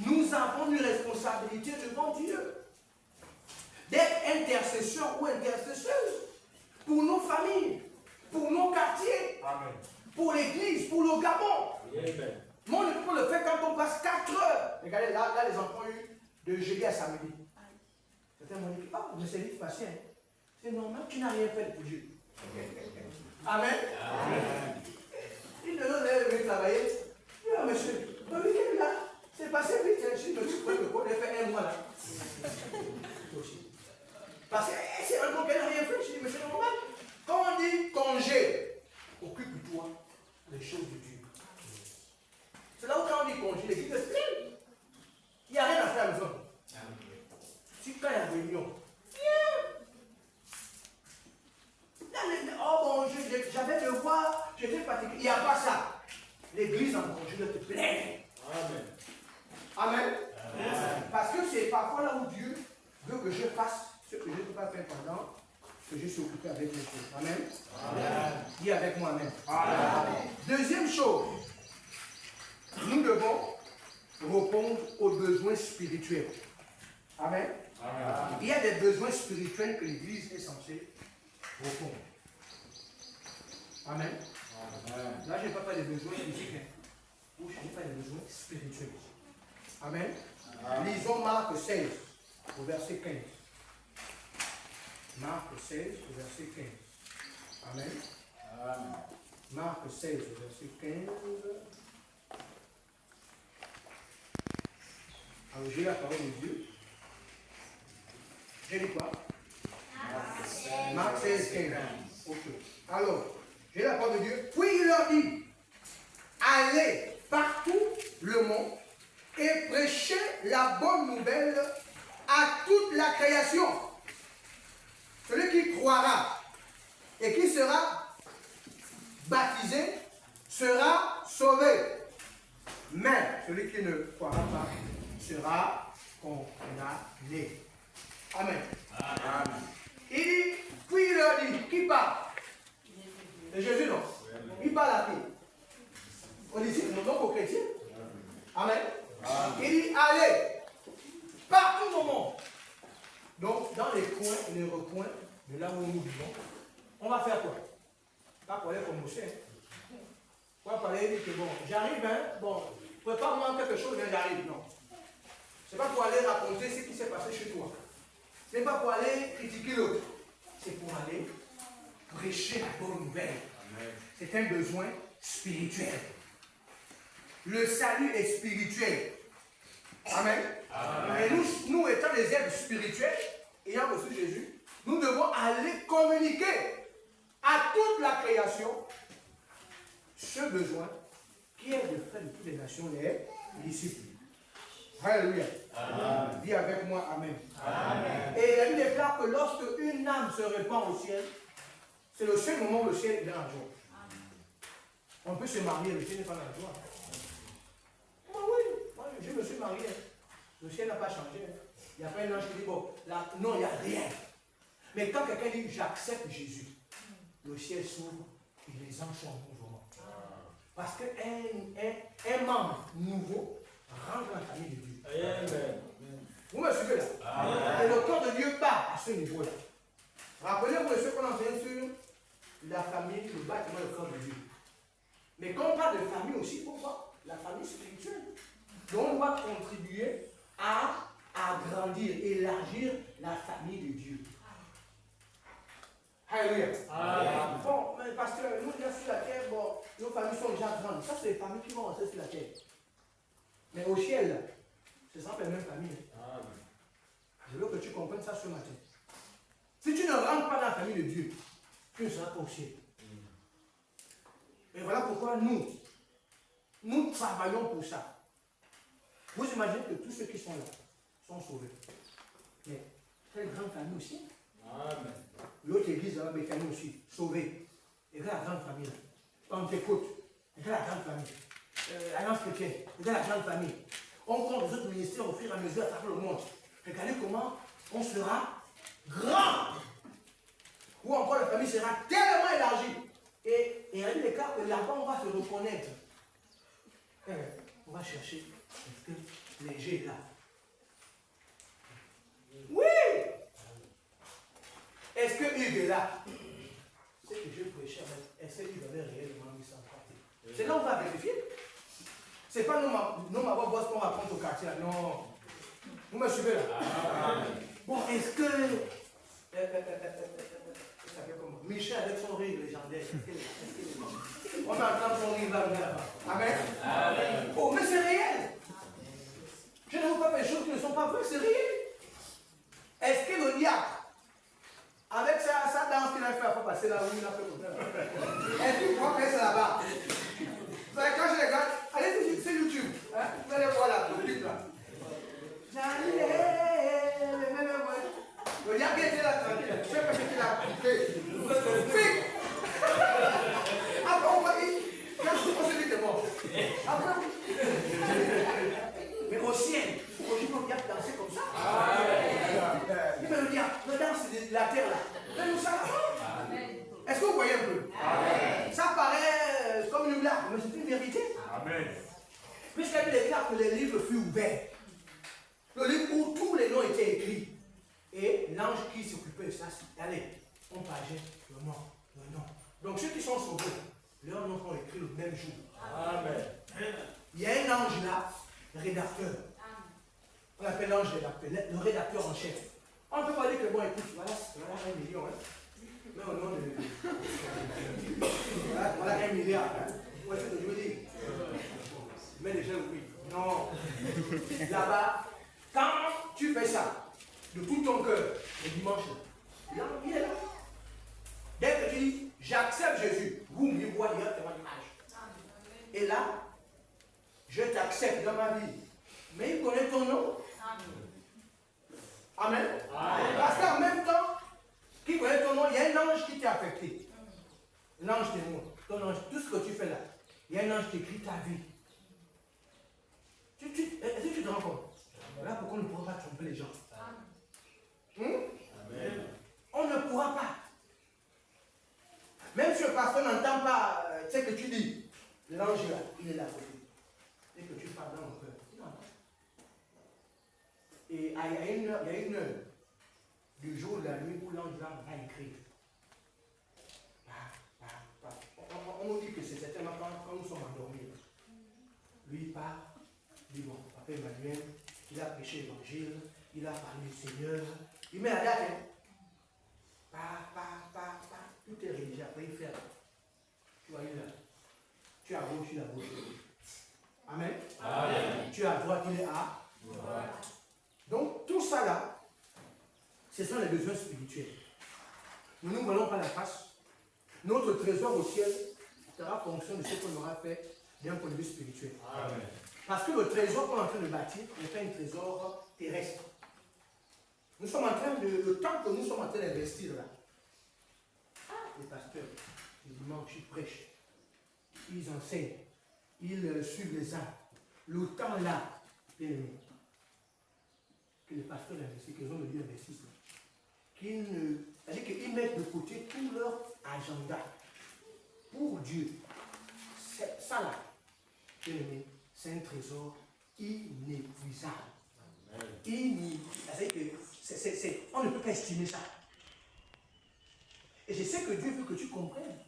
Nous avons une responsabilité devant Dieu d'être intercesseurs ou intercesseuses pour nos familles, pour nos quartiers, amen, pour l'église, pour le Gabon. Amen. Moi, on ne peut pas le faire quand on passe 4 heures. Regardez, là les enfants ont eu de jeudi à samedi. Certains m'ont dit, oh, mais c'est vite passé. C'est normal, tu n'as rien fait pour Dieu. Amen. Amen. Il ne nous est venu travailler. Il dit, oh, monsieur, le week-end là, c'est passé vite. Je me suis pris le coup, j'ai fait 1 mois là. Parce que c'est un bon qu'elle n'a rien fait. Je dis, mais c'est normal. Quand on dit congé, occupe-toi des choses de Dieu. C'est là où quand on dit congé, l'équipe se plaint. Il n'y a rien à faire à la maison. Si quand il y a une réunion, oh bon, j'avais devoir, j'étais fatigué. Il n'y a pas ça. L'église en congé de te plaindre. Amen. Amen. Amen. Parce que c'est parfois là où Dieu veut que je fasse ce que je ne peux pas faire pendant que je suis occupé avec les choses. Amen. Amen. Dis avec moi, amen. Amen. Deuxième chose, nous devons répondre aux besoins spirituels. Amen. Amen. Il y a des besoins spirituels que l'Église est censée répondre. Amen. Amen. Là, je n'ai pas parlé des besoins physiques, ou je n'ai pas des besoins spirituels. Amen. Amen. Lisons Marc 16, au verset 15. Marc 16, au verset 15. Amen. Amen. Marc 16, au verset 15. Alors, j'ai la parole de Dieu. J'ai dit quoi? Marc 16, 15. Ok. Alors, j'ai la parole de Dieu. Puis il leur dit, allez partout le monde et prêchez la bonne nouvelle à toute la création. Celui qui croira et qui sera baptisé sera sauvé. Mais celui qui ne croira pas sera condamné. Amen. Il dit, puis il leur dit, qui parle? Et Jésus non. Il parle à qui? On dit, donc aux chrétiens. Amen. Il dit, allez, partout au monde. Donc, dans les coins et les recoins de là où nous vivons, on va faire quoi? Pas parler comme Moshe. On va parler, dire que bon, j'arrive, hein, bon, prépare-moi quelque chose, mais j'arrive. Non. C'est pas pour aller raconter ce qui s'est passé chez toi. Ce n'est pas pour aller critiquer l'autre. C'est pour aller prêcher la bonne nouvelle. C'est un besoin spirituel. Le salut est spirituel. Amen. Amen. Et nous étant des êtres spirituels, ayant reçu Jésus, nous devons aller communiquer à toute la création ce besoin qui est de faire de toutes les nations les disciples. Alléluia. Dis avec moi Amen. Amen. Et la Bible déclare que lorsque une âme se répand au ciel, c'est le seul moment où le ciel est dans la joie. On peut se marier, le ciel n'est pas dans la joie. Moi, je me suis marié. Le ciel n'a pas changé. Il n'y a pas un ange qui dit, bon, là, non, il n'y a rien. Mais quand quelqu'un dit, j'accepte Jésus, le ciel s'ouvre et les anges sont en mouvement. Parce qu'un membre nouveau rentre dans la famille de Dieu. Amen. Vous me suivez là? Amen. Et le corps de Dieu part à ce niveau-là. Rappelez-vous de ce qu'on enseigne sur la famille, le bâtiment, le corps de Dieu. Mais quand on parle de famille aussi, il faut voir la famille spirituelle. Donc on doit contribuer à agrandir, élargir la famille de Dieu. Alléluia. Bon, mais parce que nous, déjà sur la terre, bon, nos familles sont déjà grandes. Ça, c'est les familles qui vont rentrer sur la terre. Mais au ciel, ce ne sera pas la même famille. Je veux que tu comprennes ça ce matin. Si tu ne rentres pas dans la famille de Dieu, tu ne seras pas au ciel. Et voilà pourquoi nous travaillons pour ça. Vous imaginez que tous ceux qui sont là sont sauvés. Mais quelle grande famille aussi. Amen. L'autre église là, Bethany aussi, sauvée. Et la grande famille. Pentecôte, et la grande famille. Alliance chrétienne, et la grande famille. On compte les autres ministères au fur et à mesure à travers le monde. Regardez comment on sera grand. Ou encore la famille sera tellement élargie. Et il y a des cas que là-bas on va se reconnaître. On va chercher. Est-ce que léger est là? Oui! Est-ce que Hugues est là? C'est que je prêchais, est-ce que Hugues avait réellement mis ça en pratique? C'est là où on va vérifier. Ce n'est pas nos ma boss qu'on raconte au quartier. Non. Vous me suivez là? Bon, est-ce que. Michel avec son rire légendaire. On entend son rire là-bas. Amen. Amen. Oh, mais c'est réel. Je ne vous parle pas des choses qui ne sont pas vraies, c'est réel. Est-ce que le diable, avec sa danse qu'il a fait, il passer là où il a fait comme ça? Est-ce qu'il croit que c'est là-bas? Vous savez, quand je regarde, allez sur YouTube. Hein? Vous allez voir là, le clip là. Le diable qui était là tranquille, je sais pas ce qu'il a fait. Après, on va dire, quand celui qui est mort. Après, mais au ciel, aujourd'hui, on vient danser comme ça. Il me le dire, le danse de la terre là. Mais nous savons. Est-ce que vous voyez un peu? Ça paraît comme une blague, mais c'est une vérité. Puisqu'il y a déclare que les livres furent ouverts. Le livre où tous les noms étaient écrits. Et l'ange qui s'occupait de ça, c'est allez, on pageait le nom. Donc ceux qui sont sauvés, leurs noms sont écrits le même jour. Amen. Il y a un ange là, rédacteur. On appelle l'ange rédacteur, le rédacteur en chef. On ne peut pas dire que bon, écoute, voilà 1 million. Hein. Mais au nom de. Voilà 1 milliard. Hein. Ouais, c'est ce que je veux dire. Mais déjà, oui. Non. Là-bas, quand tu fais ça, de tout ton cœur, le dimanche, là, il est là. Dès que tu dis, j'accepte Jésus, boum, il voit directement l'image. Et là, je t'accepte dans ma vie. Mais il connaît ton nom. Amen. Parce qu'en même temps, qu'il connaît ton nom, il y a un ange qui t'a affecté. L'ange témoin. Ton ange, tout ce que tu fais là, il y a un ange qui écrit ta vie. Est-ce que tu te rends compte? Voilà pourquoi on ne pourra pas tromper les gens. On ne pourra pas. Même si le pasteur n'entend pas ce que tu dis, l'ange là, il est là. Dès que tu parles dans mon cœur, il entend. Et il y a une heure du jour de la nuit où l'ange là va écrire. On nous dit que c'est certainement quand nous sommes endormis. Lui il part, il dit bon, Papa Emmanuel, il a prêché l'évangile, il a parlé du Seigneur, il met la date. Tout est rédigé, après il fait. Tu vois, il est là. Tu es à gauche, il est à gauche. Amen. Amen. Tu es à droite, il est à droite. Donc tout ça là, ce sont les besoins spirituels. Nous ne voulons pas la face. Notre trésor au ciel sera fonction de ce qu'on aura fait d'un point de vue spirituel. Amen. Parce que le trésor qu'on est en train de bâtir n'est pas un trésor terrestre. Nous sommes en train de. Le temps que nous sommes en train d'investir là, les pasteurs, les dimanches, ils prêchent, ils enseignent, ils suivent les âmes. Le temps là, bien aimé, que les pasteurs investissent, que les hommes de Dieu investissent, c'est-à-dire qu'ils mettent de côté tout leur agenda pour Dieu. Ça là, bien aimé, c'est un trésor inépuisable. C'est-à-dire que on ne peut pas estimer ça. Et je sais que Dieu veut que tu comprennes.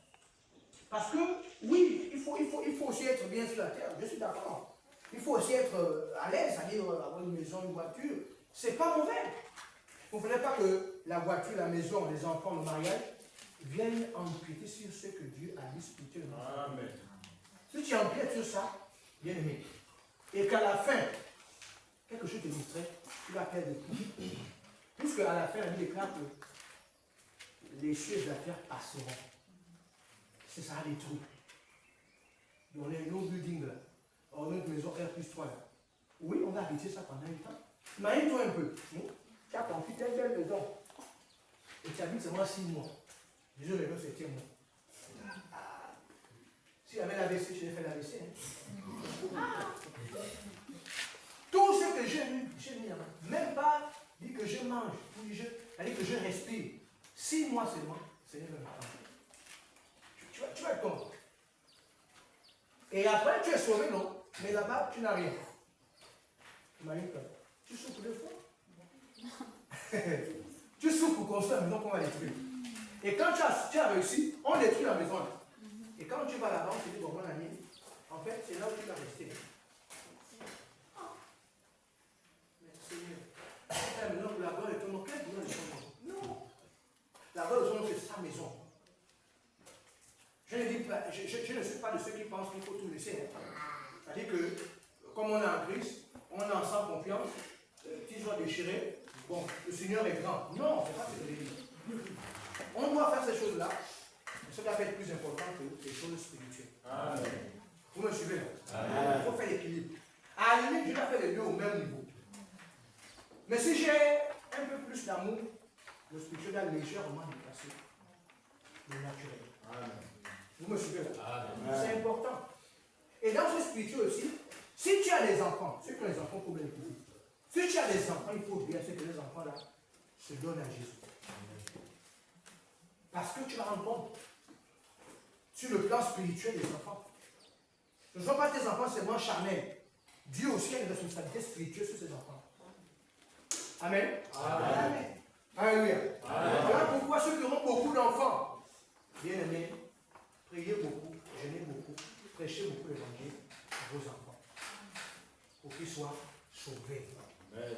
Parce que, oui, il faut aussi être bien sur la terre, je suis d'accord. Il faut aussi être à l'aise, c'est-à-dire avoir une maison, une voiture. C'est pas mauvais. Il ne faudrait pas que la voiture, la maison, les enfants, le mariage viennent empiéter sur ce que Dieu a dit spirituellement. Amen. Si tu empiètes sur ça, bien aimé, et qu'à la fin, quelque chose te distrait, tu vas perdre tout. Puisque à la fin, la Bible déclare que les cieux de la terre passeront. C'est ça les trous. On est nos buildings là. On a une maison R+3 là. Oui, on a habité ça pendant un temps. Imagine-toi un peu. Tu as construit telle belle maison. Et tu habites seulement 6 mois. Déjà, le 7e mois. Si j'avais l'AVC, je l'ai fait l'AVC. Tout ce que j'ai mis là, même pas dit que je mange, c'est-à-dire que je respire. 6 mois seulement, c'est le même temps. Tu vas être content. Et après, tu es sauvé, non? Mais là-bas, tu n'as rien. Imagine-toi. Tu souffres deux fois. Tu souffres pour construire la maison qu'on va détruire. Et quand tu as réussi, on détruit la maison. Et quand tu vas là-bas, on te dit, bon, mon ami, en fait, c'est là où tu vas rester. Mais Seigneur, la maison, la gloire de ton nom, quelle gloire de ton nom? Non. La gloire de ton nom, c'est sa maison. Je ne suis pas de ceux qui pensent qu'il faut tout laisser. C'est-à-dire que, comme on est en Christ, on est en sans confiance, petit joie déchiré, bon, le Seigneur est grand. Non, c'est pas ce que je dis. On doit faire ces choses-là, mais ce qui va être plus important que les choses spirituelles. Amen. Vous me suivez là? Il faut faire l'équilibre. À la limite, je dois faire les deux au même niveau. Mais si j'ai un peu plus d'amour, le spirituel doit légèrement dépasser le naturel. Amen. Vous me suivez là? C'est important. Et dans ce spirituel aussi, si tu as des enfants, ceux qui ont des enfants pour bien écouter, si tu as des enfants, il faut bien ce que les enfants là se donnent à Jésus. Parce que tu vas rendre compte sur le plan spirituel des enfants. Ce ne sont pas tes enfants seulement charnels. Dieu aussi a une responsabilité spirituelle sur ses enfants. Amen. Amen. Alléluia. Voilà pourquoi ceux qui auront beaucoup d'enfants, bien aimés, priez beaucoup, jeûnez beaucoup, prêchez beaucoup l'évangile à vos enfants. Pour qu'ils soient sauvés. Amen.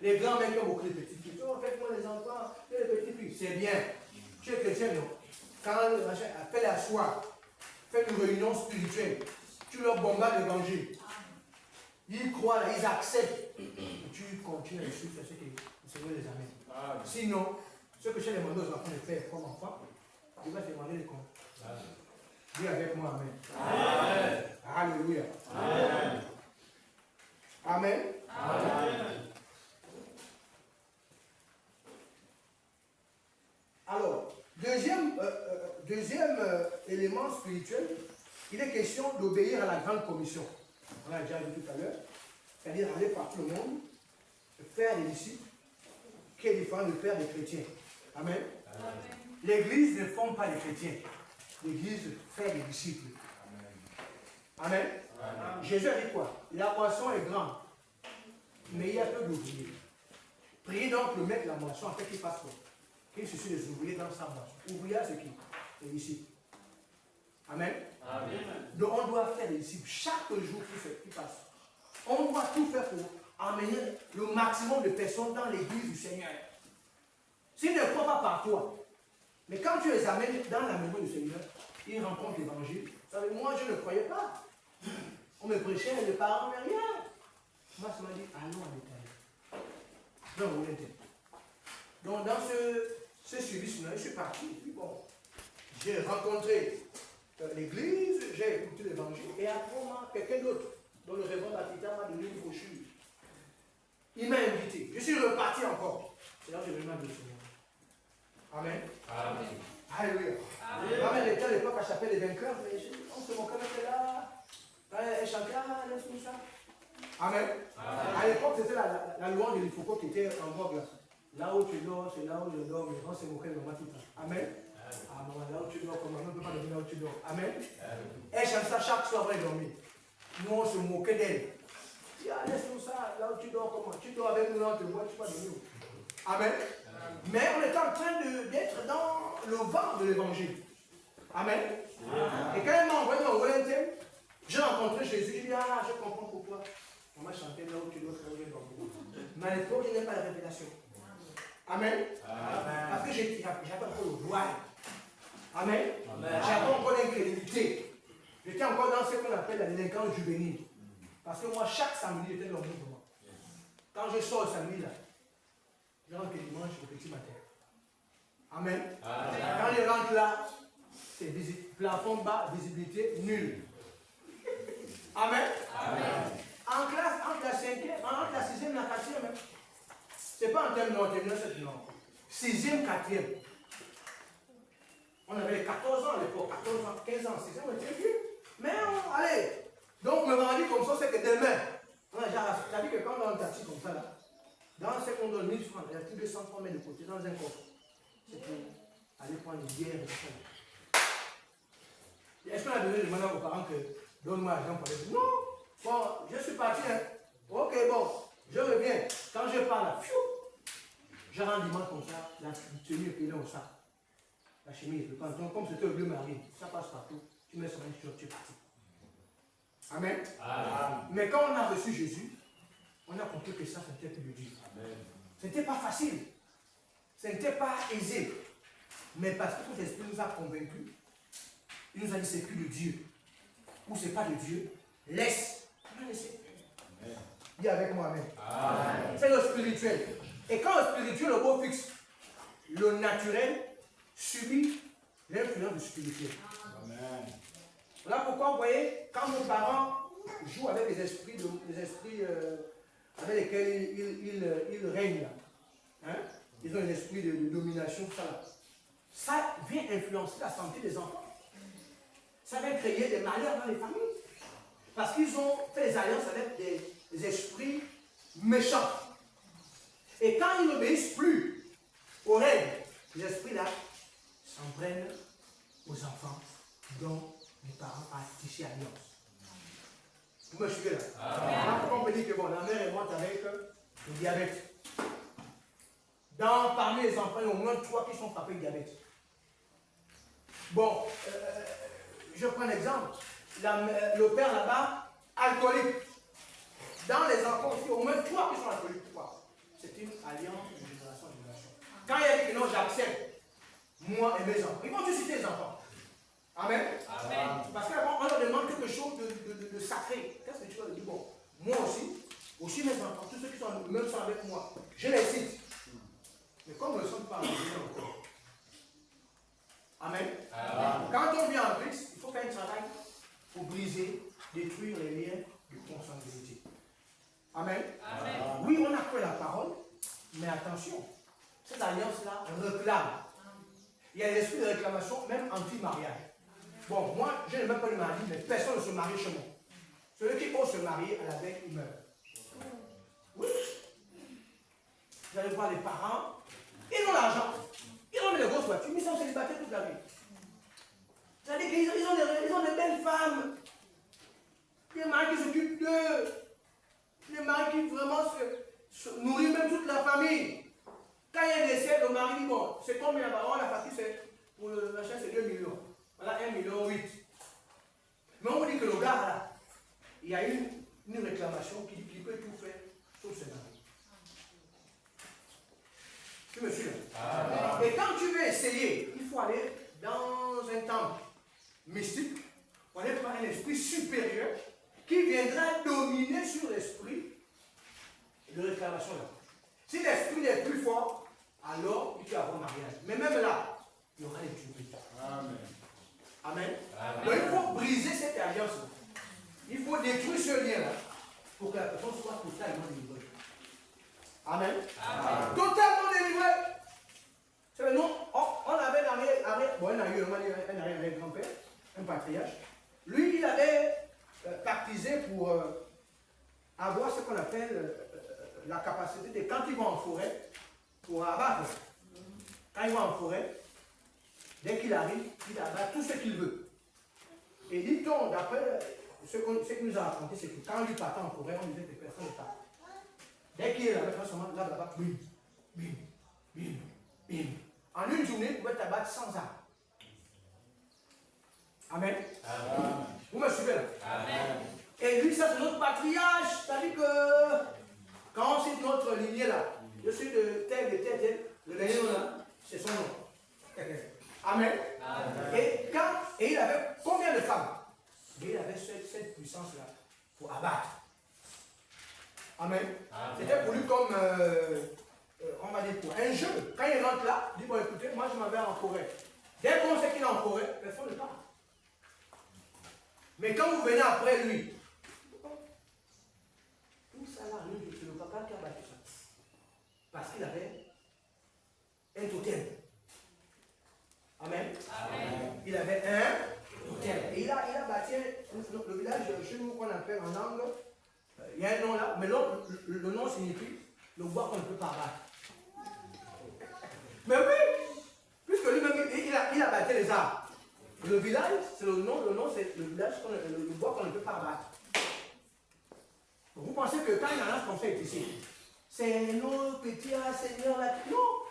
Les grands mecs ont beaucoup de petits filles. Oh, faites-moi les enfants, les petits filles. C'est bien. Tu es chrétien, non? Quand appelle à soi, fais une réunion spirituelle. Tu leur bombardes l'évangile. Ils croient, ils acceptent. Et tu continues à les suivre, c'est ce que le Seigneur les amène. Amen. Sinon, ce que j'ai demandé aux enfants de faire comme enfants, il va te demander les comptes. Dis avec moi, Amen. Amen. Alléluia. Amen. Amen. Amen. Alors, deuxième élément spirituel, il est question d'obéir à la grande commission. On l'a déjà vu tout à l'heure, c'est-à-dire aller par tout le monde, faire des disciples, qui est différent du Père des chrétiens. Amen. L'Église ne forme pas les chrétiens. L'Église fait des disciples. Amen. Amen. Jésus a dit quoi? La moisson est grande, mais il y a peu d'ouvriers. Priez donc le maître de la moisson afin qu'il fasse quoi? Qu'il suscite des ouvriers dans sa moisson. Ouvriers, c'est qui? Les disciples. Amen. Amen. Donc on doit faire des disciples chaque jour qui passe. On doit tout faire pour amener le maximum de personnes dans l'église du Seigneur. S'ils ne croient pas par toi, mais quand tu les amènes dans la maison du Seigneur, ils rencontrent l'évangile. Vous savez, moi je ne croyais pas. On me prêchait, les parents, mais rien. Moi, ça m'a dit, allons à l'État. Donc, dans ce service-là, je suis parti. Puis bon, j'ai rencontré l'église, j'ai écouté l'évangile, et après, quelqu'un d'autre, dont le révérend Batista m'a donné une brochure. Il m'a invité. Je suis reparti encore. C'est là que je vais demander au Seigneur. Amen. Amen. Alléluia. Ma mère était à l'époque à Chapelle des Vainqueurs, mais on se moquait de là. Elle chantait, laisse tout ça. Amen. À l'époque, c'était la louange de l'Ifoko qui était en vogue là. Là où tu dors, c'est là où je dors, mais on se moquait de moi tout le temps. Amen. Ah, bon, là où tu dors, comment on ne peut pas devenir là où tu dors. Amen. Elle chantait ça chaque soir avant de dormir. Nous, on se moquait d'elle. Laisse tout ça, là où tu dors, comment? Tu dors avec nous, là, on te voit, tu vas dormir. Amen. Mais on est en train d'être dans le vent de l'évangile. Amen. Et quand elle m'a envoyé au Wellington, j'ai rencontré Jésus, j'ai dit, ah, je comprends pourquoi. On m'a chanté là où tu dois faire le dormir. Mais à l'époque, je n'ai pas la révélation. Amen. Parce que j'avais encore le voile. Amen. J'avais encore l'incrédulité. J'étais encore dans ce qu'on appelle la délinquance juvénile. Parce que moi, chaque samedi, j'étais dans le mouvement. Quand je sors le samedi, là, je rentre le dimanche au petit matin. Amen. Quand je rentre là, c'est plafond bas, visibilité nulle. Amen. En classe, entre la 5e, entre la 6e et la 4e, c'est pas en termes de terminale, c'est non. 6e, 4e. On avait 14 ans à l'époque, 14 ans, 15 ans, 6e, on était vieux. Mais allez, donc me vendit comme ça, c'est que demain, c'est-à-dire que quand on a un taxi comme ça, là, dans ce qu'on donne 1000 francs, il y a plus de 100 francs de côté dans un coffre. C'est pour aller prendre une bière et tout ça. Est-ce qu'on a besoin de demander aux parents que donne-moi l'argent pour aller? Non. Bon, je suis parti. Hein. Ok, bon, je reviens. Quand je pars là, je rends dimanche comme ça, la tenue est au sac. La chemise, le pantalon, comme c'était au bleu marine, ça passe partout. Tu mets sur un t-shirt, tu es parti. Amen. Mais quand on a reçu Jésus, on a compris que ça, c'était plus de Dieu. Ce n'était pas facile. Ce n'était pas aisé. Mais parce que l'Esprit nous a convaincus, il nous a dit c'est plus de Dieu. Ou c'est pas de Dieu, laisse. On a laissé. Dis avec moi, amen. C'est le spirituel. Et quand le spirituel est beau fixe, le naturel subit l'influence du spirituel. Voilà pourquoi vous voyez, quand nos parents jouent avec les esprits, avec lesquels ils règnent, hein? Ils ont un esprit de domination, tout ça là. Ça vient influencer la santé des enfants. Ça va créer des malheurs dans les familles. Parce qu'ils ont fait des alliances avec des esprits méchants. Et quand ils n'obéissent plus aux règles, les esprits là s'en prennent aux enfants dont les parents ont tissé alliance. Vous me suivez là? Pourquoi on peut dire que bon, la mère est morte avec le diabète? Parmi les enfants, il y a au moins 3 qui sont frappés de diabète. Bon, je prends un exemple. Le père là-bas, alcoolique. Dans les enfants aussi, au moins 3 qui sont alcooliques. Pourquoi? C'est une alliance de génération en génération. Quand il y a dit que non, j'accepte, moi et mes enfants, ils vont te citer les enfants. Amen. Parce qu'avant, on leur demande quelque chose de sacré. Qu'est-ce que tu vas dire? Bon, moi aussi mes enfants, tous ceux qui sont même sont avec moi, je les cite. Mais comme nous ne sommes pas encore. Amen. Quand on vient en Christ, il faut faire un travail pour briser, détruire les liens de consanguinité. Amen. Oui, on a pris la parole, mais attention, cette alliance-là réclame. Il y a l'esprit de réclamation, même anti-mariage. Bon, moi, je n'ai même pas de mari, mais personne ne se marie chez moi. Celui qui ose se marier à la veille, il meurt. Oui. Vous allez voir les parents, ils ont l'argent, ils ont des grosses voitures, mais ils sont célibataires toute la vie. C'est-à-dire qu'ils ont des belles femmes, des maris qui s'occupent d'eux, des maris qui vraiment se nourrissent même toute la famille. Quand il y a un décès, le mari dit, bon, c'est combien là-bas? La facture, c'est, pour l'achat, c'est 2 millions. Voilà, 1,8 million. Mais on vous dit que le gars, là, il y a une réclamation qui peut tout faire, sauf ce mari. Tu me suis là? Et quand tu veux essayer, il faut aller dans un temple mystique, pour aller par un esprit supérieur qui viendra dominer sur l'esprit de réclamation là. Si l'esprit est plus fort, alors il peut y avoir mariage. Mais même là, il y aura des tueries. Amen. Amen. Donc il faut briser cette alliance-là. Il faut détruire ce lien-là pour que la personne soit totalement délivrée. Amen. Amen. Totalement délivrée. C'est nous, on avait un arrière-grand-père, un patriarche. Lui, il avait baptisé pour avoir ce qu'on appelle la capacité de, quand il va en forêt, pour abattre. Quand il va en forêt, dès qu'il arrive, il abat tout ce qu'il veut. Et dit-on, d'après ce qu'il nous a raconté, c'est que quand il partait en forêt, on disait que personne ne part. Dès qu'il est là, là-bas, bim, bim, bim, bim. En une journée, il pouvait t'abattre sans armes. Amen. Amen. Vous me suivez là? Amen. Et lui, ça c'est notre patriarche. C'est-à-dire que quand on cite notre lignée là, je suis de tel, le dernier nom là, c'est son nom. Amen. Amen. Et il avait combien de femmes? Et il avait cette puissance-là pour abattre. Amen. Amen. C'était pour lui comme, on va dire, pour un jeu. Quand il rentre là, il dit, bon écoutez, moi je m'en vais en forêt. Dès qu'on sait qu'il est en forêt, personne ne parle. Mais quand vous venez après lui, tout ça là, c'est le papa qui a battu ça. Parce qu'il avait un totem. Amen. Amen. Il avait un totem. Et il a bâti le village chez nous qu'on appelle en angle. Il y a un nom là, mais le nom signifie le bois qu'on ne peut pas battre. Mais oui, puisque lui-même, il a bâti les arbres. Le village, c'est le nom c'est le village, le bois qu'on ne peut pas battre. Vous pensez que quand il y en a comme ça ici, c'est nos petits seigneurs là. Non,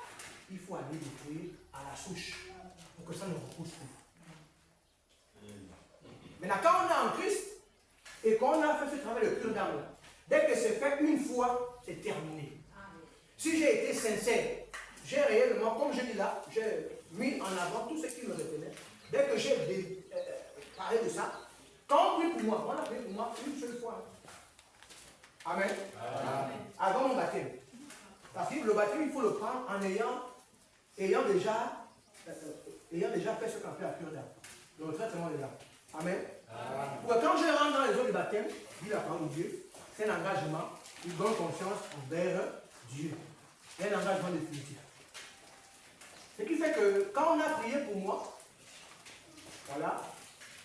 il faut aller détruire à la souche pour que ça ne repousse plus. Maintenant, quand on est en Christ et qu'on a fait ce travail de cure d'âme, dès que c'est fait une fois, c'est terminé. Si j'ai été sincère, j'ai réellement, comme je dis là, j'ai mis en avant tout ce qui me retenait. Dès que j'ai parlé de ça, quand on prie pour moi, on a prié pour moi une seule fois. Amen. Amen. Avant mon baptême. Parce que le baptême, il faut le prendre en ayant déjà fait ce qu'on appelle la cure d'âme. Le traitement des âmes. Amen. Amen. Quand je rentre dans les eaux du baptême, dit la parole de Dieu, c'est un engagement, une bonne conscience envers Dieu. C'est un engagement définitif. Ce qui fait que quand on a prié pour moi, voilà,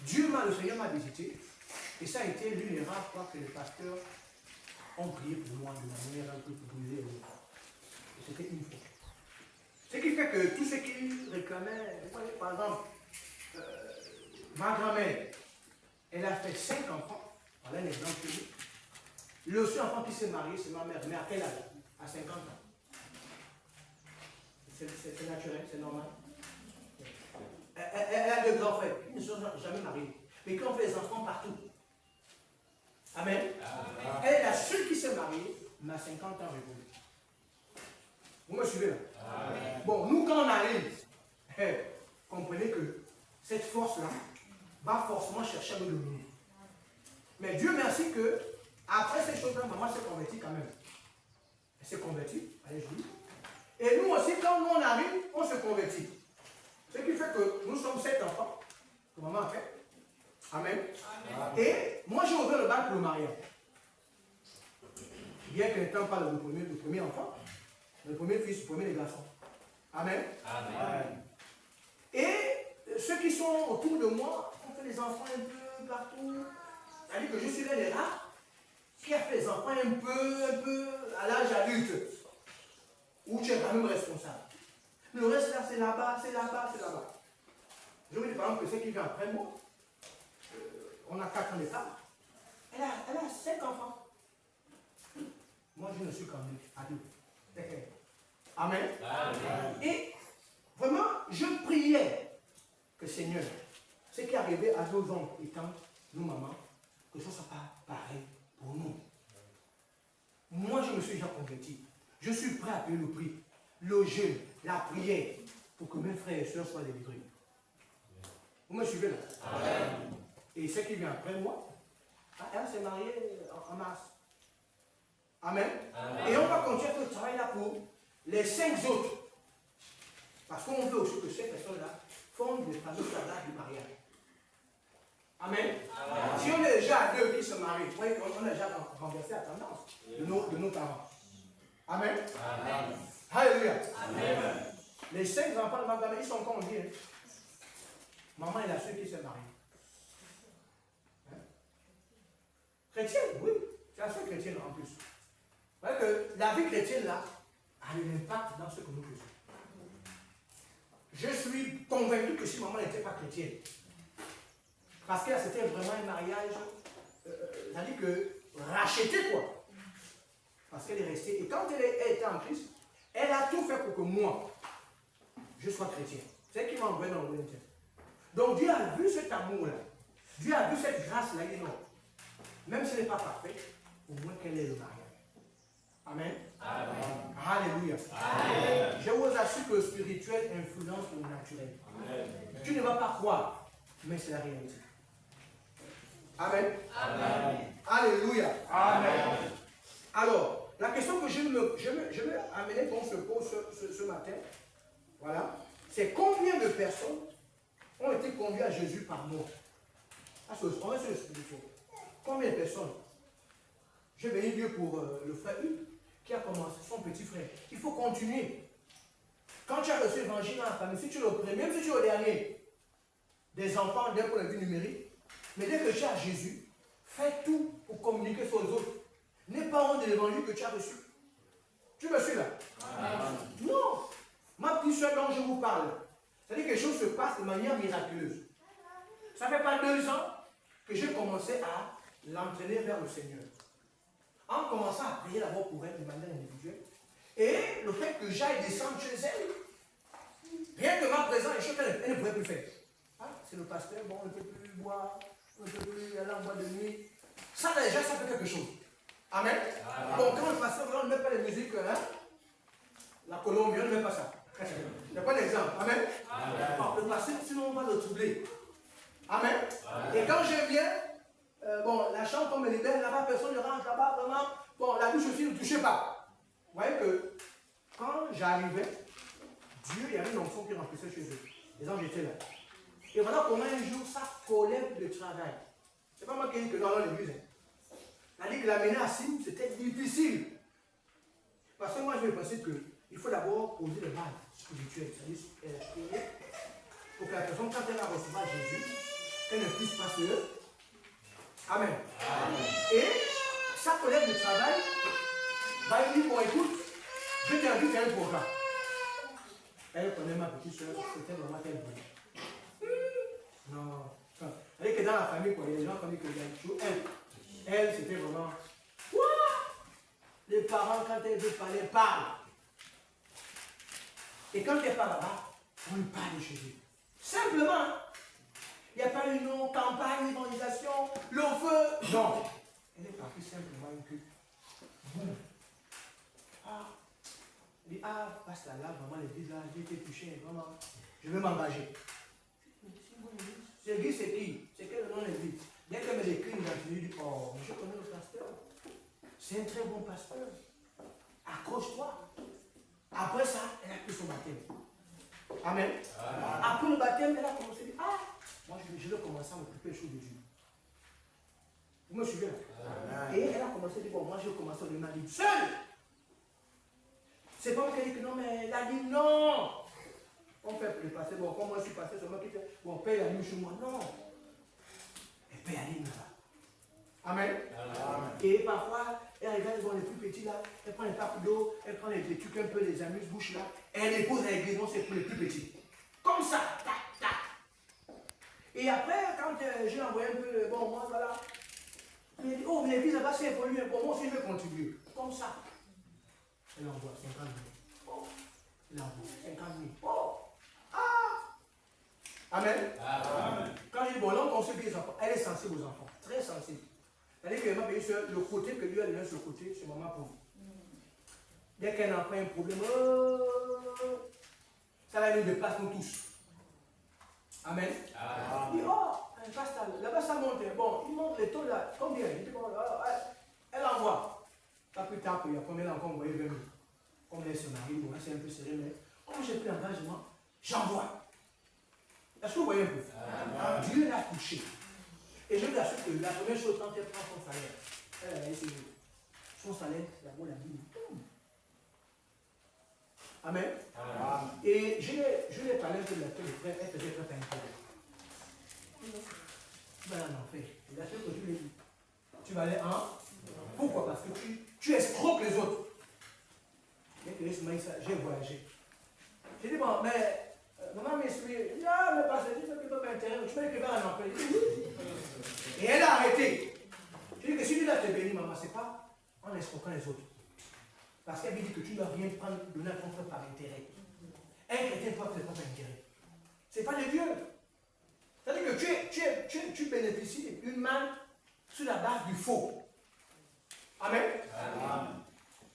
le Seigneur m'a visité, et ça a été l'une des rares fois que les pasteurs ont prié pour moi de manière un peu brûlée. C'était une fois. Ce qui fait que tout ce qui réclamait, par exemple, ma grand-mère, elle a fait 5 enfants, voilà un exemple. Le seul enfant qui s'est marié, c'est ma mère, mais à quel âge? À 50 ans. C'est naturel, c'est normal. Elle a 2 grands frères, ils ne sont jamais mariés, mais qui ont fait des enfants partout. Amen. Amen. Elle est la seule qui s'est mariée, mais à 50 ans révolue. Vous me suivez là? Amen. Bon, nous quand on arrive, comprenez que cette force-là va forcément chercher à nous dominer. Mais Dieu merci que, après ces choses-là, maman s'est convertie quand même. Elle s'est convertie, elle est jolie. Et nous aussi, quand nous on arrive, on se convertit. Ce qui fait que nous sommes 7 enfants que maman a fait. Amen. Amen. Et moi j'ai ouvert le bal pour le mariage. Bien que n'étant pas le premier enfant, le premier fils, le premier des garçons. Amen. Amen. Et ceux qui sont autour de moi ont fait des enfants un peu partout. C'est-à-dire que je suis l'un des rares qui a fait des enfants un peu à l'âge adulte. où tu es quand même responsable. Le reste là, c'est là-bas, c'est là-bas, c'est là-bas. Je vous dis par exemple que celle qui vient après moi, on a 4 ans d'écart. Elle a 5 enfants. Moi, je ne suis qu'en deux, à 2. Amen. Amen. Et vraiment, je priais que Seigneur, ce qui est arrivé à nos oncles et tantes, nos mamans, que ce ne soit pas pareil pour nous. Moi, je me suis déjà converti. Je suis prêt à payer le prix, le jeûne, la prière, pour que mes frères et soeurs soient délivrés. Vous me suivez là? Amen. Et ce qui vient après moi, elle s'est mariée en mars. Amen. Amen. Et on va continuer ce travail-là pour les 5 autres. Parce qu'on veut aussi que ces personnes-là fondent des familles du mariage. Amen. Amen. Si on est déjà à 2 qui se marient, vous voyez qu'on a déjà renversé la tendance de nos parents. Amen. Amen. Alléluia. Amen. Les 5 enfants de ma famille, ils sont conviés. Maman est la seule qui s'est mariée. Hein? Chrétienne, oui. C'est la seule chrétienne en plus. Vous voyez que la vie chrétienne là a un impact dans ce que nous faisons. Je suis convaincu que si maman n'était pas chrétienne, parce que c'était vraiment un mariage, c'est-à-dire que racheté quoi. Parce qu'elle est restée. Et quand elle était en Christ, elle a tout fait pour que moi, je sois chrétien. C'est elle qui m'a envoyé dans le monde. Donc Dieu a vu cet amour-là. Dieu a vu cette grâce-là. Il dit non. Même si elle n'est pas parfaite, au moins qu'elle ait le mariage. Amen. Amen. Alléluia. Amen. Je vous assure que le spirituel influence le naturel. Amen. Tu ne vas pas croire, mais c'est la réalité. Amen. Amen. Alléluia. Amen. Alors, la question que je vais amener qu'on se pose ce matin, voilà, c'est combien de personnes ont été conduites à Jésus par moi? On est sur le spirituel. Combien de personnes? Je vais bénir Dieu pour le frère Hugues qui a commencé, son petit frère. Il faut continuer. Quand tu as reçu l'évangile dans la famille, si tu es le premier, même si tu es le dernier, des enfants d'un point de vue numérique, mais dès que tu as Jésus, fais tout pour communiquer sur les autres. N'aie pas honte de l'évangile que tu as reçu. Tu me suis là? Amen. Non. Ma petite soeur dont je vous parle, c'est-à-dire que les choses se passent de manière miraculeuse. Ça ne fait pas 2 ans que j'ai commencé à l'entraîner vers le Seigneur. En commençant à prier d'abord pour elle de manière individuelle. Et le fait que j'aille descendre chez elle, rien que ma présence, elle ne pouvait plus faire. Ah, c'est le pasteur, bon, on ne peut plus boire, on ne peut plus aller en boîte de nuit. Ça déjà, ça fait quelque chose. Amen. Donc quand le pasteur, on ne met pas les musiques, hein, la Colombie, on ne met pas ça. Il n'y a pas d'exemple. Amen. Bon, le pasteur, sinon on va le troubler. Amen. Et quand je viens, bon, la chambre qu'on me libère, là-bas, personne ne rentre là-bas, vraiment. Bon, la douche aussi ne touchez pas. Vous voyez que quand j'arrivais, Dieu, il y avait une onction qui remplissait chez eux. Les anges étaient là. Et voilà comment un jour, ça collègue de travail. C'est pas moi qui ai dit que dans l'église. C'est-à-dire que l'amener à Sim, c'était difficile. Parce que moi, je vais penser qu'il faut d'abord poser les bases spirituelles. C'est-à-dire pour que la personne, quand elle va recevoir Jésus, qu'elle ne puisse pas se... Amen. Amen. Et sa collègue de travail va lui dire, bon écoute, je t'invite à un programme. Elle connaît ma petite soeur, c'était vraiment tel bruit. Non. Elle est que dans la famille, quoi, il y a des gens qui disent qu'il y a une chose. Elle, c'était vraiment... Quoi? Les parents, quand elle veut parler, parlent. Et quand elle parle là-bas, on lui parle de Jésus. Simplement. Il n'y a pas une campagne d'évangélisation, le feu. Non. Elle est partie simplement une culte. Boum. Ah. Elle dit, ah, parce que là, vraiment, l'église, là, j'ai été touché, vraiment. Je vais m'engager. L'église, c'est qui? C'est quel nom l'église? Dès qu'elle me décrit une identité, je dis, oh, je connais le pasteur. C'est un très bon pasteur. Accroche-toi. Après ça, elle a pris son baptême. Amen. Après le baptême, elle a commencé à dire, ah, moi je vais commencer à m'occuper des choses de Dieu. Vous me suivez là? Et elle a commencé à dire, bon, moi je vais commencer à donner ma Bible seule. C'est pas moi qui ai dit que non, mais elle a dit non. On fait le passé, bon, comme moi je suis passé, c'est moi qui fait, bon, paye la nuit chez moi. Non. Elle paye la nuit là-bas. Amen. Amen. Et parfois, Elle regarde bon, les plus petits là, elle prend les tapes d'eau, elle prend les trucs un peu, les amuse-bouches là, elle les pose à l'église, non, c'est pour les plus petits. Comme ça, tac, tac. Et après, quand j'ai envoyé un peu, bon, moi, voilà, elle dit, oh, mais l'église là-bas, c'est évolué, bon, moi aussi, je veux contribuer. Comme ça. Elle envoie 50 000. Oh, elle envoie 50 000. Oh, ah. Amen. Amen. Quand je dis, bon, là, on construit les enfants, elle est sensible aux enfants, très sensible. C'est-à-dire qu'elle m'a payé sur le côté que Dieu a donné sur le côté, c'est maman pour lui. Dès qu'elle en prend un problème, ça va nous déplacer nous tous. Amen. Il dit, oh, un pasteur, là-bas ça monte. Bon, il monte les taux là, combien? Il dit, bon, elle envoie. Pas plus tard qu'il y a combien là encore envoyé 20 000. Comme elle se marie, bon, c'est un peu serré, mais comme j'ai pris l'engagement, j'envoie. Est-ce que vous voyez un peu? Dieu l'a touché. Et je vous assure que la première chose, quand elle prend son salaire, elle a essayé. Son salaire, d'abord la Bible. Amen. Amen. Et je l'ai parlé de la tête de frère, elle faisait très intérêt. Tu vas aller en enfer. Et la chose que je lui ai dit, tu vas aller en. Pourquoi? Parce que tu escroques les autres. Dès que j'ai voyagé. J'ai dit, bon, mais maman m'explique. Ah, mais parce que tu ne peux pas m'intéresser, tu peux écrire en enfer. Et elle a arrêté. Je dis que si Dieu te béni, maman, c'est pas en escroquant les autres. Parce qu'elle me dit que tu ne dois rien prendre, donner à ton frère par intérêt. Un chrétien doit faire par intérêt. Ce n'est pas de Dieu. C'est-à-dire que tu bénéficies d'une main sur la base du faux. Amen. Amen.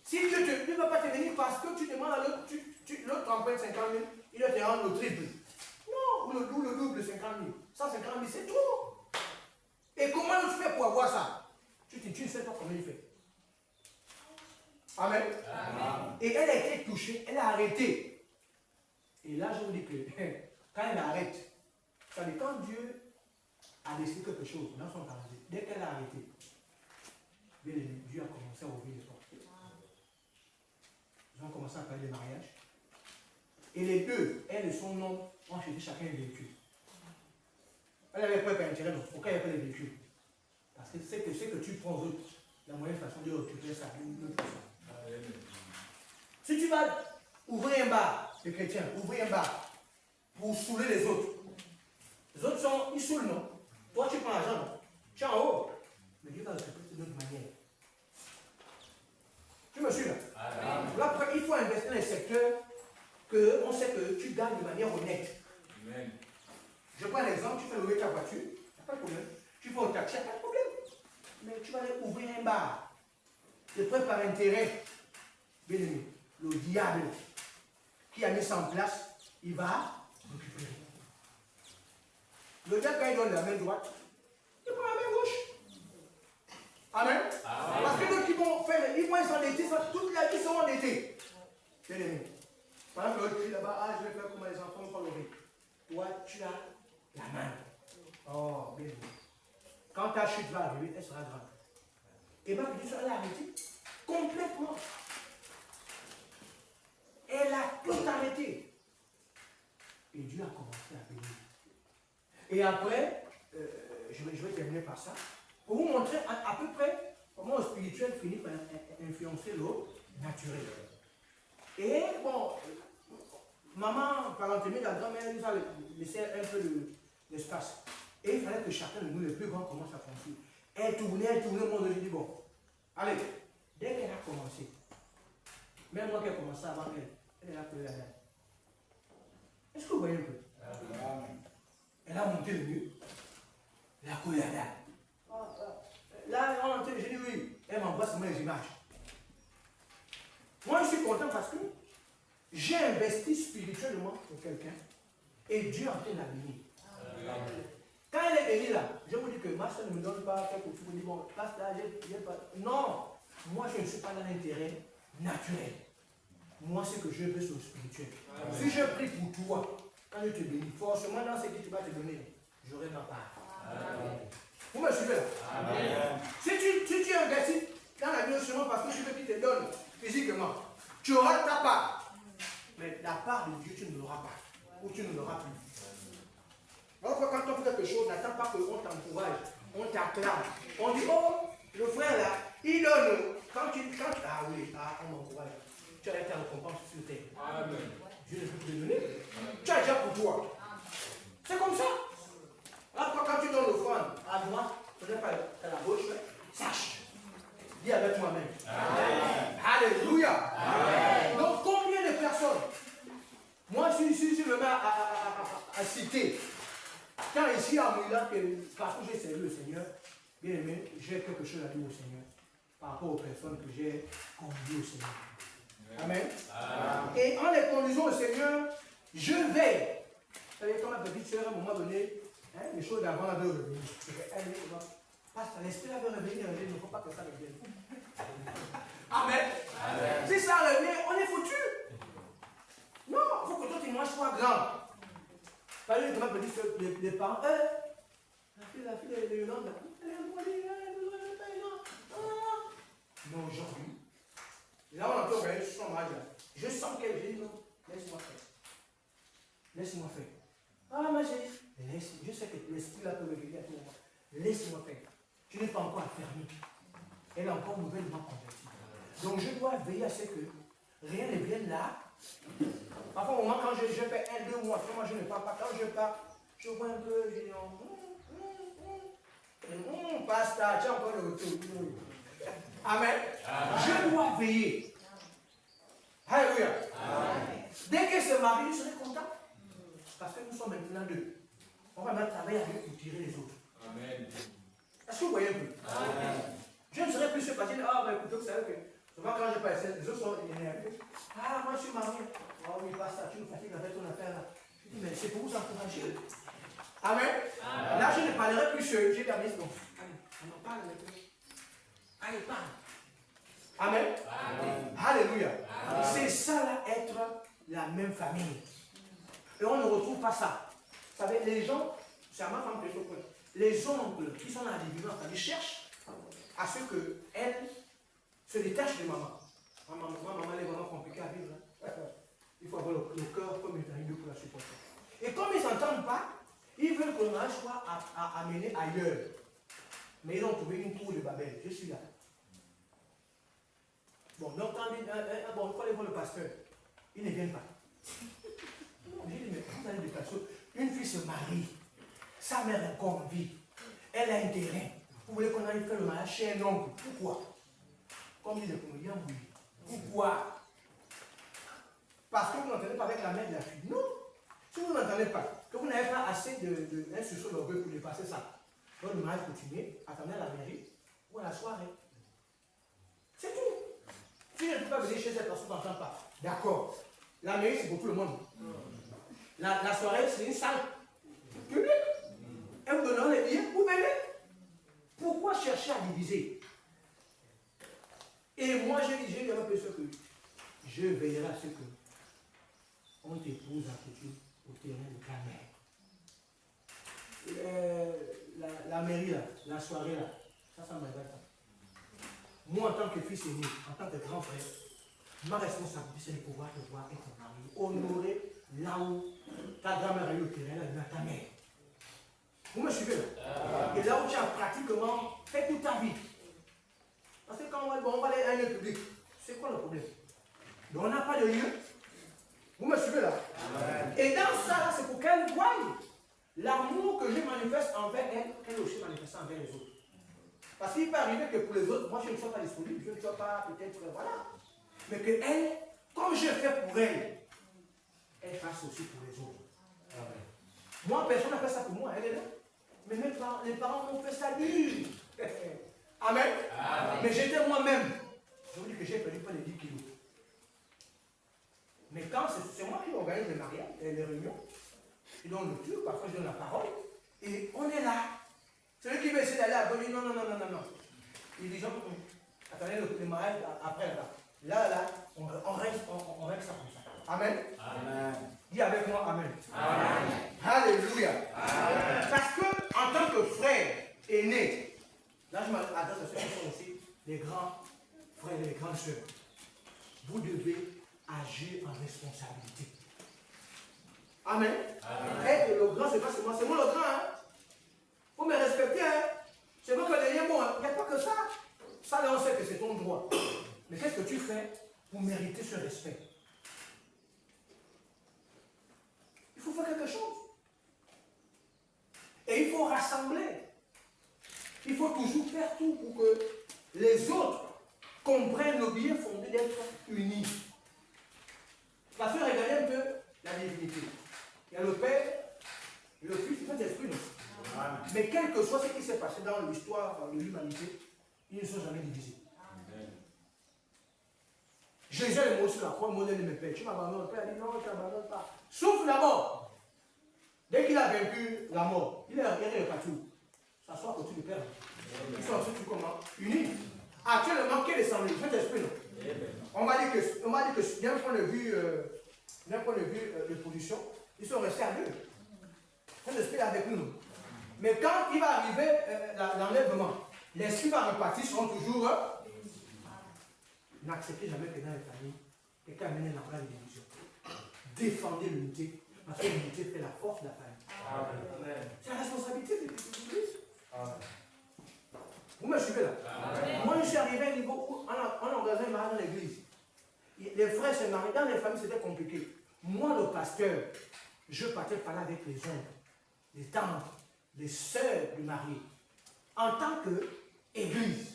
Si Dieu ne va pas te bénir parce que tu demandes à l'autre, l'autre emprunte 50 000, il va te rendre le triple. Non, ou le double de 50 000. 150 000, c'est trop. Et comment tu fais pour avoir ça? Tu ne sais pas comment il fait. Amen. Amen. Et elle a été touchée, elle a arrêté. Et là, je vous dis que quand elle arrête, ça veut dire quand Dieu a décidé quelque chose dans son calendrier, dès qu'elle a arrêté, Dieu a commencé à ouvrir les portes. Ils ont commencé à parler de mariage. Et les deux, elle et son homme, ont cherché chacun un véhicule. Elle n'avait pas intérêt, non. Pourquoi il n'y avait pas de véhicule? Parce que c'est que tu prends aux autres, la moyenne façon de récupérer ça, une autre façon. Si tu vas ouvrir un bar, les chrétiens, ouvrir un bar pour saouler les autres sont, ils saoulent, non? Toi, tu prends l'argent, non? Tu es en haut. Mais Dieu va le récupérer d'une autre manière. Tu me suis là? Là, il faut investir dans les secteurs que on sait que tu gagnes de manière honnête. Amen. Je prends un exemple, tu fais louer ta voiture, il n'y a pas de problème. Tu fais au taxi, il n'y a pas de problème. Mais tu vas aller ouvrir un bar. De prêt par intérêt. Bien aimé, le diable qui a mis ça en place, il va récupérer. Le diable, quand il donne la main droite, il prend la main gauche. Amen. Amen. Parce que d'autres qui vont faire, ils vont s'endetter, toute la vie sont endettés. Bien aimé. Par exemple, l'autre dit là-bas, ah, je vais faire comme les enfants font le riz. Toi, tu as la main. Oh, bien aimé. Quand ta chute va arriver, elle sera grave. Et bien, Dieu elle a arrêté complètement. Elle a tout arrêté. Et Dieu a commencé à bénir. Et après, je vais terminer par ça, pour vous montrer à peu près comment le spirituel finit par influencer l'eau naturelle. Et bon, maman, par l'entremise, la grand-mère nous a laissé un peu d'espace. Et il fallait que chacun de nous, les plus grands, commence à construire. Elle tournait, le monde, je dis bon, allez, dès qu'elle a commencé, même moi qui ai commencé avant elle a appelé la dame. Est-ce que vous voyez un peu? Elle a monté le mur, elle a collé la dame. Là, on entend, j'ai dit oui, elle m'envoie seulement les images. Moi, je suis content parce que j'ai investi spirituellement pour quelqu'un et Dieu est en train de la bénir. Quand elle est bénie là, je vous dis que ma soeur ne me donne pas quelque chose, me dit bon, passe là, j'ai pas. Non, moi je ne suis pas dans l'intérêt naturel. Moi, ce que je veux, c'est le spirituel. Amen. Si je prie pour toi, quand je te bénis, forcément dans ce que tu vas te donner, j'aurai ma part. Amen. Vous me suivez là? Amen. Si tu investis dans la vie seulement parce que tu veux qu'il te donne physiquement, tu auras ta part. Mais la part de Dieu, tu ne l'auras pas. Ou tu ne l'auras plus. Alors quand on fait quelque chose, n'attends pas qu'on t'encourage, on t'acclame. On dit, oh, le frère là, il donne Ah oui, on m'encourage. Tu as été en récompense sur terre. Amen. Dieu ne peut te donner. Tu as déjà pour toi. C'est comme ça. Là, quand tu donnes l'offrande à droite, ce n'est pas à la gauche, mais sache. Dis avec moi-même. Alléluia. Amen. Donc, combien de personnes, moi, si je me mets à citer, quand ici à Mouila, parfois j'ai servi le Seigneur, bien aimé, j'ai quelque chose à dire au Seigneur par rapport aux personnes que j'ai conduites au Seigneur. Amen. Amen. Et en les conduisant au Seigneur, je veille. Vous savez, comme ma petite soeur, à un moment donné, hein, les choses d'avant avaient revenu. Parce que l'esprit avait revenu, il ne faut pas que ça revienne. Amen. Amen. Si ça revient, on est foutu. Non, il faut que ton témoignage soit grand. Par exemple, comme ma petite soeur, les parents, la fille, elle est Yolande, elle est impolie, elle a besoin de payer, non. Mais aujourd'hui, là, on entend bien son mariage. Je sens qu'elle dit non, laisse-moi faire. Laisse-moi faire. Ah, ma chérie, je sais que l'esprit là peut me venir à tout moment. Laisse-moi faire. Tu n'es pas encore affermi. Elle est encore nouvellement convertie. Donc je dois veiller à ce que rien ne vienne là. Parfois, au moment quand je fais 1-2 mois, moi je ne parle pas. Quand je pars, je vois un peu, je dis non. Pasteur, tu as encore le retour. Amen. Je dois veiller. Alléluia. Dès qu'elle se marie, je serai content. Parce que nous sommes maintenant deux. On va maintenant travailler avec pour tirer les autres. Amen. Est-ce que vous voyez un peu? Je ne serai plus ce parti. Ah, ben écoutez, vous savez que souvent quand je passe, les autres sont énervés. Ah, moi je suis marié. Ah oui, pas ça, tu nous fatigues avec ton affaire là. Je dis, mais c'est pour vous encourager. Amen. Là, je ne parlerai plus seul. J'ai la maison. Allez, on en parle maintenant. Allez, parle. Amen. Alléluia. C'est ça là, être la même famille. Et on ne retrouve pas ça. Vous savez, les gens, c'est à ma femme que je comprends. Les oncles qui sont dans la division, ils cherchent à ce qu'elle se détache de maman. Ma maman, elle est vraiment compliquée à vivre. Hein. Il faut avoir le cœur comme une famille pour la supporter. Et comme ils ne s'entendent pas, ils veulent que le mariage soit amené ailleurs. Mais ils ont trouvé une tour de Babel. Je suis là. Bon, donc quand il faut aller voir le pasteur. Ils ne viennent pas. J'ai dit, mais vous allez déplacer. Une fille se marie. Sa mère est encore en vie. Elle a un terrain. Vous voulez qu'on aille faire le mariage chez un oncle. Pourquoi? Comme dit le comédien, oui. Pourquoi? Parce que vous n'entendez pas avec la mère de la fille. Non. Si vous n'entendez pas, que vous n'avez pas assez d'un sursaut d'orgueil pour dépasser ça. Donc le mariage continue, attendez à la mairie ou à la soirée. C'est tout. Si je ne peux pas venir chez cette personne, on n'entend pas. D'accord. La mairie, c'est pour tout le monde. La soirée, c'est une salle publique. Et vous donnez les billets, vous venez. Pourquoi chercher à diviser? Et moi, j'ai eu un peu ce que je veillerai à ce que on t'épouse à couture au terrain de ta mère. La mairie, là, la soirée, là, ça m'intéresse pas. Moi, en tant que fils aîné, en tant que grand frère, ma responsabilité, c'est de pouvoir te voir et ton mari honorer là où ta grand-mère a eu au terrain, là, ta mère. Vous me suivez là? Et là où tu as pratiquement fait toute ta vie. Parce que quand on va aller à un lieu public, c'est quoi le problème? Donc on n'a pas de lieu. Vous me suivez là? Et dans ça, c'est pour qu'elle voie l'amour que je manifeste envers elle, qu'elle aussi manifeste envers les autres. Parce qu'il peut arriver que pour les autres, moi je ne sois pas disponible, je ne sois pas peut-être, voilà. Mais que elle, comme je fais pour elle, elle fasse aussi pour les autres. Amen. Moi, personne n'a fait ça pour moi, elle est là. Mais même les parents m'ont fait ça dur. Amen. Amen. Mais j'étais moi-même. Je vous dis que j'ai perdu pas les 10 kilos. Mais quand c'est moi qui organise les mariages, les réunions, et donc le truc, parfois je donne la parole, et on est là. Celui qui veut essayer d'aller à Boni, non. Il dit, attendez le mariage après là. Là, on reste ça comme ça. Amen. Amen. Dis avec moi Amen. Amen. Alléluia. Amen. Parce que en tant que frère aîné, là je m'adresse à ceux qui sont aussi les grands frères et les grandes sœurs. Vous devez agir en responsabilité. Amen. Amen. Et le grand, c'est pas c'est moi le grand. Hein. Vous me respectez. Hein. C'est moi le dernier mot. Il n'y a pas que ça. Ça là on sait que c'est ton droit. Mais qu'est-ce que tu fais pour mériter ce respect? Il faut faire quelque chose. Et il faut rassembler. Il faut toujours faire tout pour que les autres comprennent le bien fondé d'être unis. Parce que regardez un peu la divinité. Il y a le Père, le Fils, le Saint-Esprit. Mais quel que soit ce qui s'est passé dans l'histoire de l'humanité, ils ne sont jamais divisés. Amen. Jésus est mort sur la croix, modèle de mes pères. Tu m'abandonnes, le Père a dit non, tu n'abandonnes pas. Sauf la mort. Dès qu'il a vaincu la mort, il est reparti où? S'asseoir au-dessus du Père. Ils sont ensuite comment? Unis. Actuellement, quel est son Saint-Esprit, non? On m'a dit que d'un point de vue de position, ils sont restés à deux. Saint-Esprit est avec nous. Mais quand il va arriver l'enlèvement, l'esprit va repartir, seront toujours. N'acceptez jamais que dans les familles, quelqu'un amène la vraie division. Défendez l'unité, parce que l'unité fait la force de la famille. Amen. C'est la responsabilité de l'Église. Vous me suivez là? Amen. Moi, je suis arrivé à un niveau où on organisait un mariage dans l'église. Les frères se mariaient, dans les familles, c'était compliqué. Moi, le pasteur, je partais parler avec les oncles, les tantes, les sœurs du marié, en tant qu'église.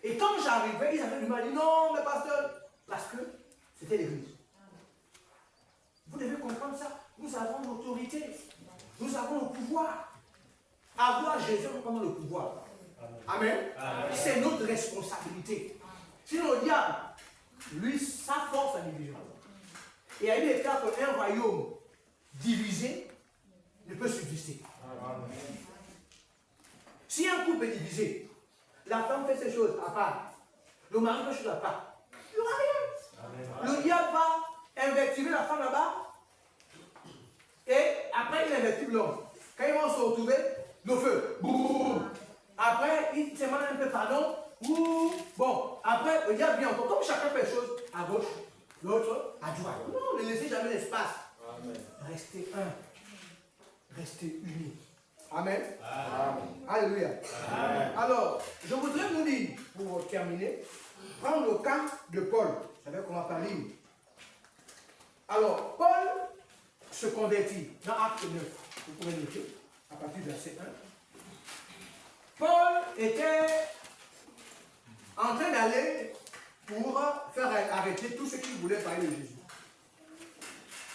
Et quand j'arrivais, ils avaient du mal à dire non, mais pasteur, parce que c'était l'église. Vous devez comprendre ça. Nous avons l'autorité, nous avons le pouvoir. Avoir Jésus, nous avons le pouvoir. Amen. Amen. C'est notre responsabilité. Sinon, le diable, lui, sa force à division. Et il y a des cas qu'un royaume divisé ne peut subsister. Si un couple est divisé, la femme fait ses choses à part, le mari fait ses choses à part, il n'y aura rien. Le diable va invectiver la femme là-bas, et après il invective l'homme. Quand ils vont se retrouver, le feu. Boum. Après, il se demande un peu pardon. Bon, après, le diable vient encore. Comme chacun fait les choses à gauche, l'autre à droite. Non, ne laissez jamais l'espace. Restez un. Restez unis. Amen. Amen. Alléluia. Amen. Alors, je voudrais vous dire, pour terminer, prendre le cas de Paul. Vous savez qu'on va parler. Alors, Paul se convertit dans Acte 9. Vous pouvez noter, à partir du verset 1. Paul était en train d'aller pour faire arrêter tous ceux qui voulaient parler de Jésus.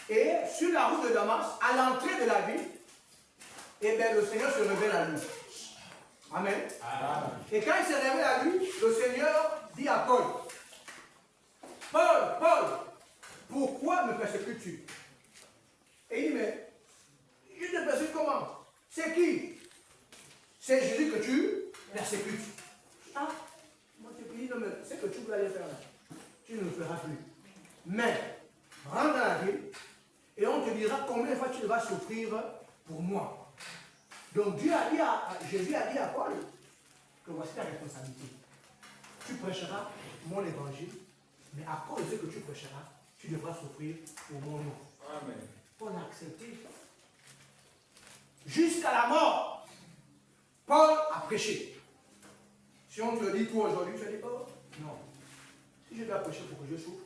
Et sur la route de Damas, à l'entrée de la ville, eh bien, le Seigneur se révèle à lui. Amen. Amen. Et quand il se révèle à lui, le Seigneur dit à Paul, Paul, pourquoi me persécutes-tu? Et il dit, mais je te persécute comment? C'est qui? C'est Jésus que tu persécutes. Ah, moi je te dis, non, mais c'est que tu veux aller faire là. Tu ne le feras plus. Mais, rentre dans la ville et on te dira combien de fois tu vas souffrir pour moi. Donc Jésus a dit à Paul que voici ta responsabilité. Tu prêcheras mon évangile, mais à cause de ce que tu prêcheras, tu devras souffrir pour mon nom. Amen. Paul a accepté. Jusqu'à la mort, Paul a prêché. Si on te le dit toi aujourd'hui, tu vas dire, oh, non. Si je dois prêcher pour que je souffre,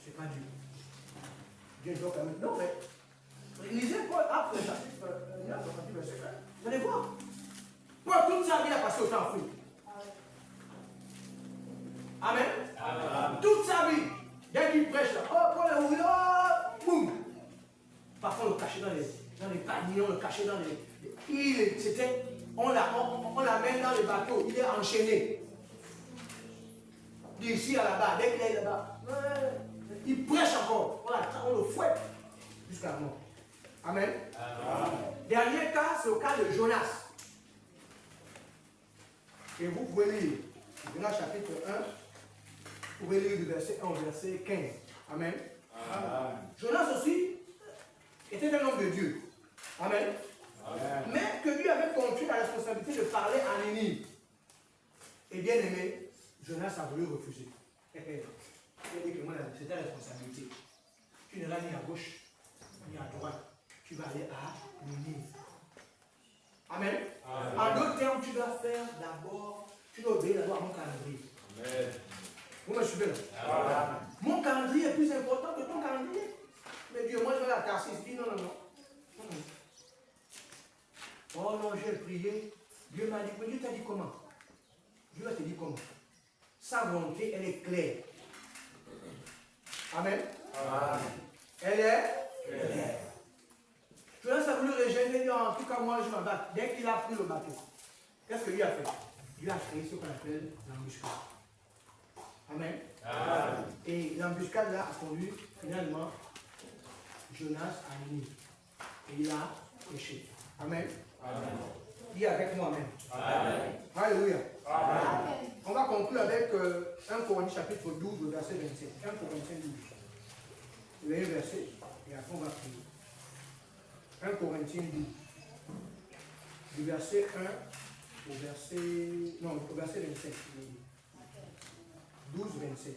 c'est pas Dieu. Dieu doit quand même. Non, mais lisez Paul après le chapitre 9, verset 1. Vous allez voir. Paul, toute sa vie a passé au temps fou. Amen. Amen. Toute sa vie, dès qu'il prêche là, oh, Paul est où? Oh, boum. Parfois on le cachait dans les paniers, on le cachait dans les. On l'amène dans le bateau, il est enchaîné. D'ici à là-bas, dès qu'il est là-bas, il prêche encore. On le fouette jusqu'à la mort. Amen. Amen. Dernier cas, c'est le cas de Jonas. Et vous pouvez lire Jonas chapitre 1, vous pouvez lire du verset 1 au verset 15. Amen. Amen. Jonas aussi était un homme de Dieu. Amen. Amen. Mais que Dieu avait confié la responsabilité de parler à Ninive. Et bien aimé, Jonas a voulu refuser. Il a dit que moi, c'est ta responsabilité. Tu n'iras ni à gauche, ni à droite. Tu vas aller à Ninive. Amen. Amen. En d'autres termes, tu dois faire d'abord, tu dois obéir d'abord à mon calendrier. Amen. Vous me suivez là? Mon calendrier est plus important que ton calendrier. Mais Dieu, moi je vais à la Tarsis. Il dit non, non, non. Oh non, j'ai prié. Dieu m'a dit, mais Dieu t'a dit comment? Dieu va te dire comment. Sa volonté, elle est claire. Amen. Elle est claire. Jonas a voulu régénérer, il dit en tout cas moi je m'abatte. Dès qu'il a pris le bateau, qu'est-ce qu'il a fait? Il a créé ce qu'on appelle l'embuscade. Amen. Et l'embuscade là a conduit finalement Jonas à Ninive. Et il a péché. Amen. Il est avec moi même. Alléluia. On va conclure avec 1 Corinthiens chapitre 12, le verset 27. 1 Corinthiens 12. Le verset, et après on va prier. 1 Corinthiens 12. Du verset 1 au verset 27. 12, 27.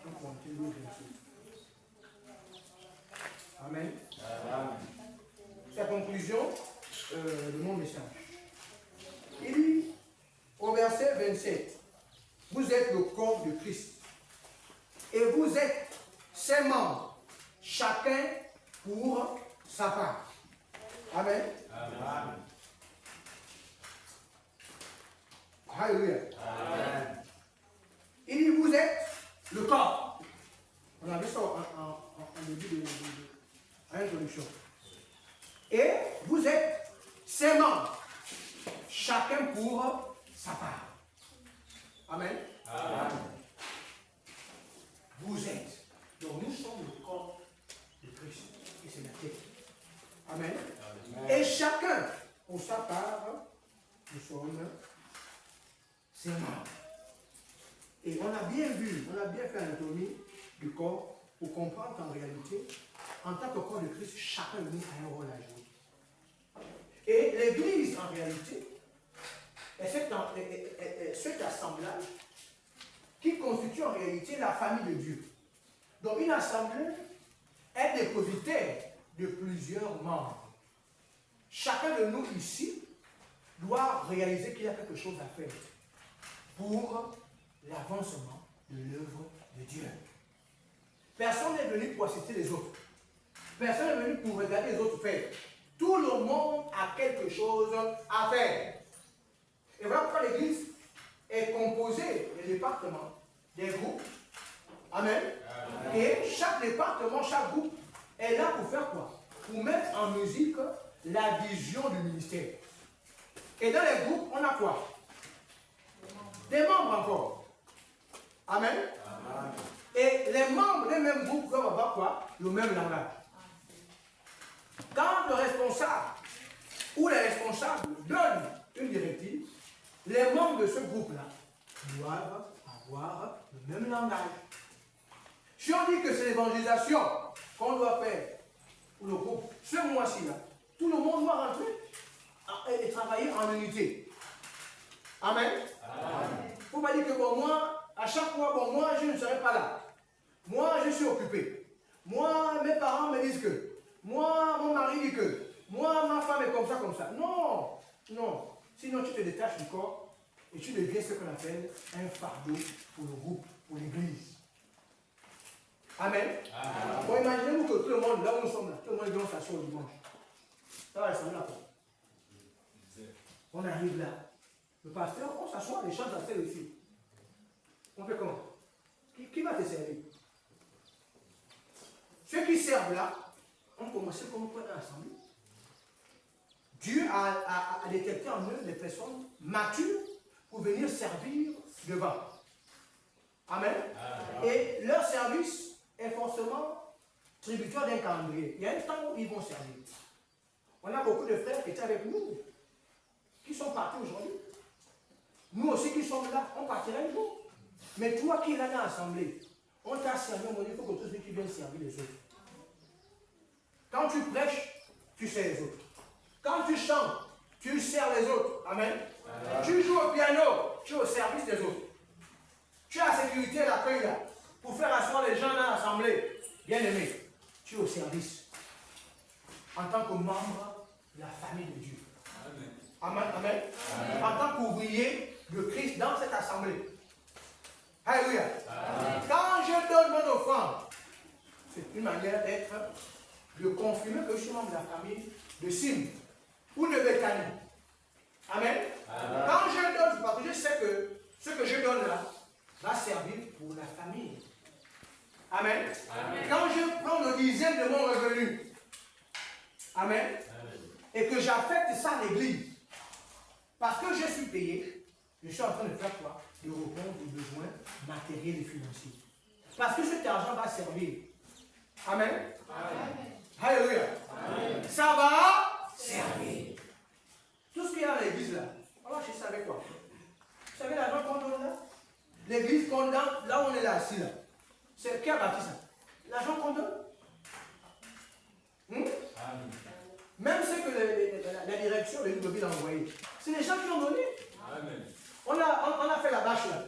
1 Corinthiens 12, 27. Amen. C'est la conclusion de mon message. Il dit au verset 27, vous êtes le corps de Christ et vous êtes ses membres, chacun pour sa part. Amen. Alléluia. Il dit vous êtes le corps. On a vu ça en début de l'introduction. Et vous êtes ses membres, chacun pour sa part. Amen. Vous êtes. Donc nous sommes le corps de Christ. Et c'est la tête. Amen. Et chacun pour sa part, nous sommes ses membres. Et on a bien vu, on a bien fait l'anatomie du corps pour comprendre qu'en réalité, en tant que corps de Christ, chacun de nous a un rôle à jouer. Et l'Église, en réalité, est cet assemblage qui constitue en réalité la famille de Dieu. Donc une assemblée est dépositaire de plusieurs membres. Chacun de nous ici doit réaliser qu'il y a quelque chose à faire pour l'avancement de l'œuvre de Dieu. Personne n'est venu pour assister les autres. Personne n'est venu pour regarder les autres faire. Tout le monde a quelque chose à faire. Et voilà pourquoi l'Église est composée des départements, des groupes. Amen. Et chaque département, chaque groupe est là pour faire quoi? Pour mettre en musique la vision du ministère. Et dans les groupes, on a quoi? Des membres encore. Amen. Et les membres des mêmes groupes doivent avoir quoi? Le même langage. Quand le responsable ou les responsables donnent une directive, les membres de ce groupe-là doivent avoir le même langage. Si on dit que c'est l'évangélisation qu'on doit faire pour le groupe, ce mois-ci, là, tout le monde doit rentrer et travailler en unité. Amen. Il ne faut pas dire que bon, moi, à chaque fois, bon, moi, je ne serai pas là. Moi, je suis occupé. Moi, mes parents me disent que. Moi, mon mari dit que. Moi, ma femme est comme ça. Non, non. Sinon, tu te détaches du corps et tu deviens ce qu'on appelle un fardeau pour le groupe, pour l'Église. Amen. Bon, imaginez-vous que tout le monde, là où nous sommes là, tout le monde vient s'asseoir au dimanche. Ça va ressembler à quoi? On arrive là. Le pasteur, on s'assoit, les chants s'asseyent ici. On fait comment? Qui va te servir? Ceux qui servent là ont commencé comme quoi dans l'assemblée. Dieu a détecté en eux des personnes matures pour venir servir devant. Amen. Et leur service est forcément tributaire d'un calendrier. Il y a un temps où ils vont servir. On a beaucoup de frères qui étaient avec nous, qui sont partis aujourd'hui. Nous aussi qui sommes là, on partira un jour. Mais toi qui es là dans l'assemblée, on t'a servi, on dit qu'il faut que tous ceux qui viennent servir les autres. Quand tu prêches, tu sers les autres. Quand tu chantes, tu sers les autres. Amen. Tu joues au piano, tu es au service des autres. Tu as la sécurité et l'accueil là, pour faire asseoir les gens dans l'assemblée. Bien aimé, tu es au service. En tant que membre de la famille de Dieu. Amen. Amen. En tant qu'ouvrier de Christ dans cette assemblée. Alléluia. Quand je donne mon offrande, c'est une manière de confirmer que je suis membre de la famille de Sim ou de Bethany. Amen. Quand je donne, parce que je sais que ce que je donne là va servir pour la famille. Amen. Quand je prends le dixième de mon revenu, amen, et que j'affecte ça à l'église, parce que je suis payé, je suis en train de faire quoi? De répondre aux besoins matériels et financiers. Parce que cet argent va servir. Amen. Alléluia. Ça va servir. Tout ce qu'il y a à l'église là, alors je savais quoi? Vous savez l'argent qu'on donne là? L'église qu'on donne, là où on est là assis là. C'est qui a bâti ça? L'argent qu'on donne? Même ce que la direction de l'île a envoyé, c'est les gens qui ont donné. Amen. On a fait la bâche là.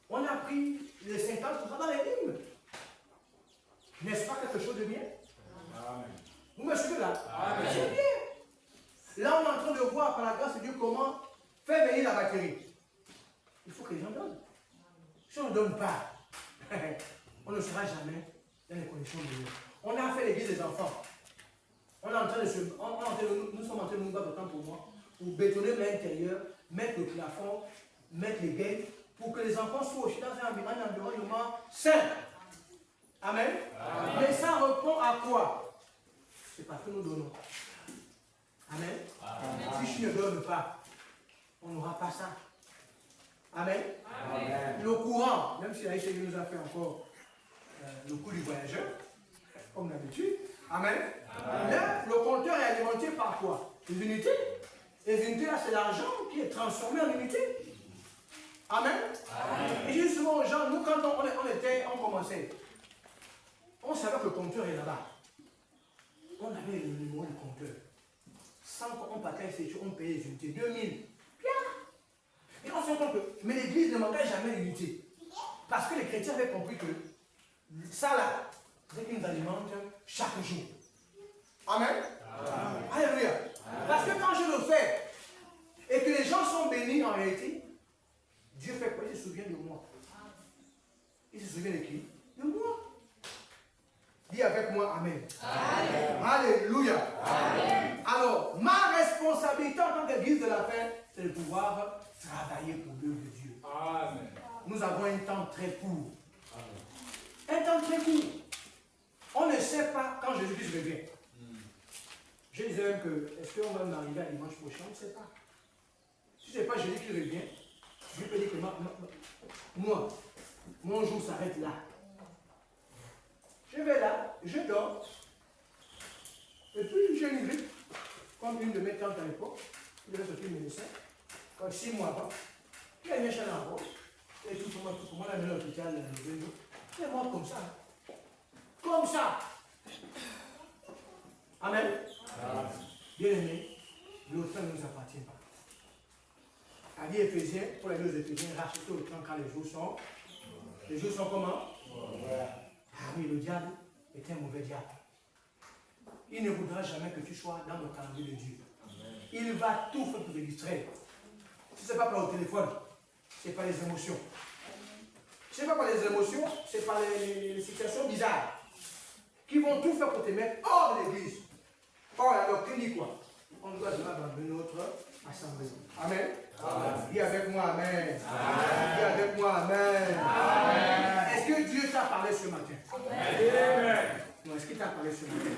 On a pris les 50% dans les lignes. N'est-ce pas quelque chose de bien? Amen. Vous me suivez là? Amen. C'est bien. Là, on est en train de voir par la grâce de Dieu comment faire venir la batterie. Il faut que les gens donnent. Si on ne donne pas, on ne sera jamais dans les conditions de Dieu. On a fait l'église des enfants. Nous sommes en train de nous battre autant pour moi, pour bétonner l'intérieur, mettre le plafond, mettre les gaines, pour que les enfants soient aussi dans un environnement sain. Amen. Mais ça répond à quoi? C'est parce que nous donnons. Amen. Si je ne donne pas, on n'aura pas ça. Amen. Le courant, même si Aïcha nous a fait encore le coup du voyageur, comme d'habitude. Amen. Là, le compteur est alimenté par quoi? Les unités. Les unités, là, c'est l'argent qui est transformé en unités. Amen. Et je dis souvent aux gens, nous, quand on commençait, on savait que le compteur est là-bas. On avait le numéro du compteur. Sans qu'on partait, on payait les unités. 2000. Bien. Et on se rend compte que, mais l'église ne manquait jamais d'unité. Parce que les chrétiens avaient compris que ça là, c'est qu'ils nous alimentent chaque jour. Amen. Alléluia. Parce que quand je le fais, et que les gens sont bénis en réalité, Dieu fait quoi? Il se souvient de moi. Il se souvient de qui? De moi. Dis avec moi Amen. Amen. Alléluia. Amen. Alors, ma responsabilité en tant qu'église de la fin, c'est de pouvoir travailler pour l'œuvre de Dieu. Amen. Nous avons un temps très court. Amen. Un temps très court. On ne sait pas quand Jésus-Christ revient. Je disais même que, est-ce qu'on va m'arriver à dimanche prochain? On ne sait pas. Si ce n'est pas Jésus qui revient, je peux dire que moi, mon jour s'arrête là. Je vais là, je dors, et puis j'ai une grippe, comme une de mes tantes à l'époque, qui devait sortir le médecin, comme 6 mois avant. Il y a une échelle en rose, et tout pour moi, la meilleure hôpital, c'est mort comme ça. Comme ça. Amen. Bien aimé, le temps ne nous appartient pas. A dit Éphésiens, pour les deux Éphésiens, rachetez le temps quand les jours sont. Les jours sont comment? Ah oui, le diable est un mauvais diable. Il ne voudra jamais que tu sois dans le calendrier de Dieu. Il va tout faire pour te distraire. Si ce n'est pas par le téléphone, c'est par les émotions. Si ce n'est pas par les émotions, c'est par les situations bizarres qui vont tout faire pour te mettre hors de l'église. Or, la doctrine dit quoi? On doit jamais abandonner notre assemblée. Amen. Amen. Dis avec moi Amen. Amen. Dis avec moi Amen. Amen. Est-ce que Dieu t'a parlé ce matin? Amen. Non, est-ce qu'il t'a parlé ce matin?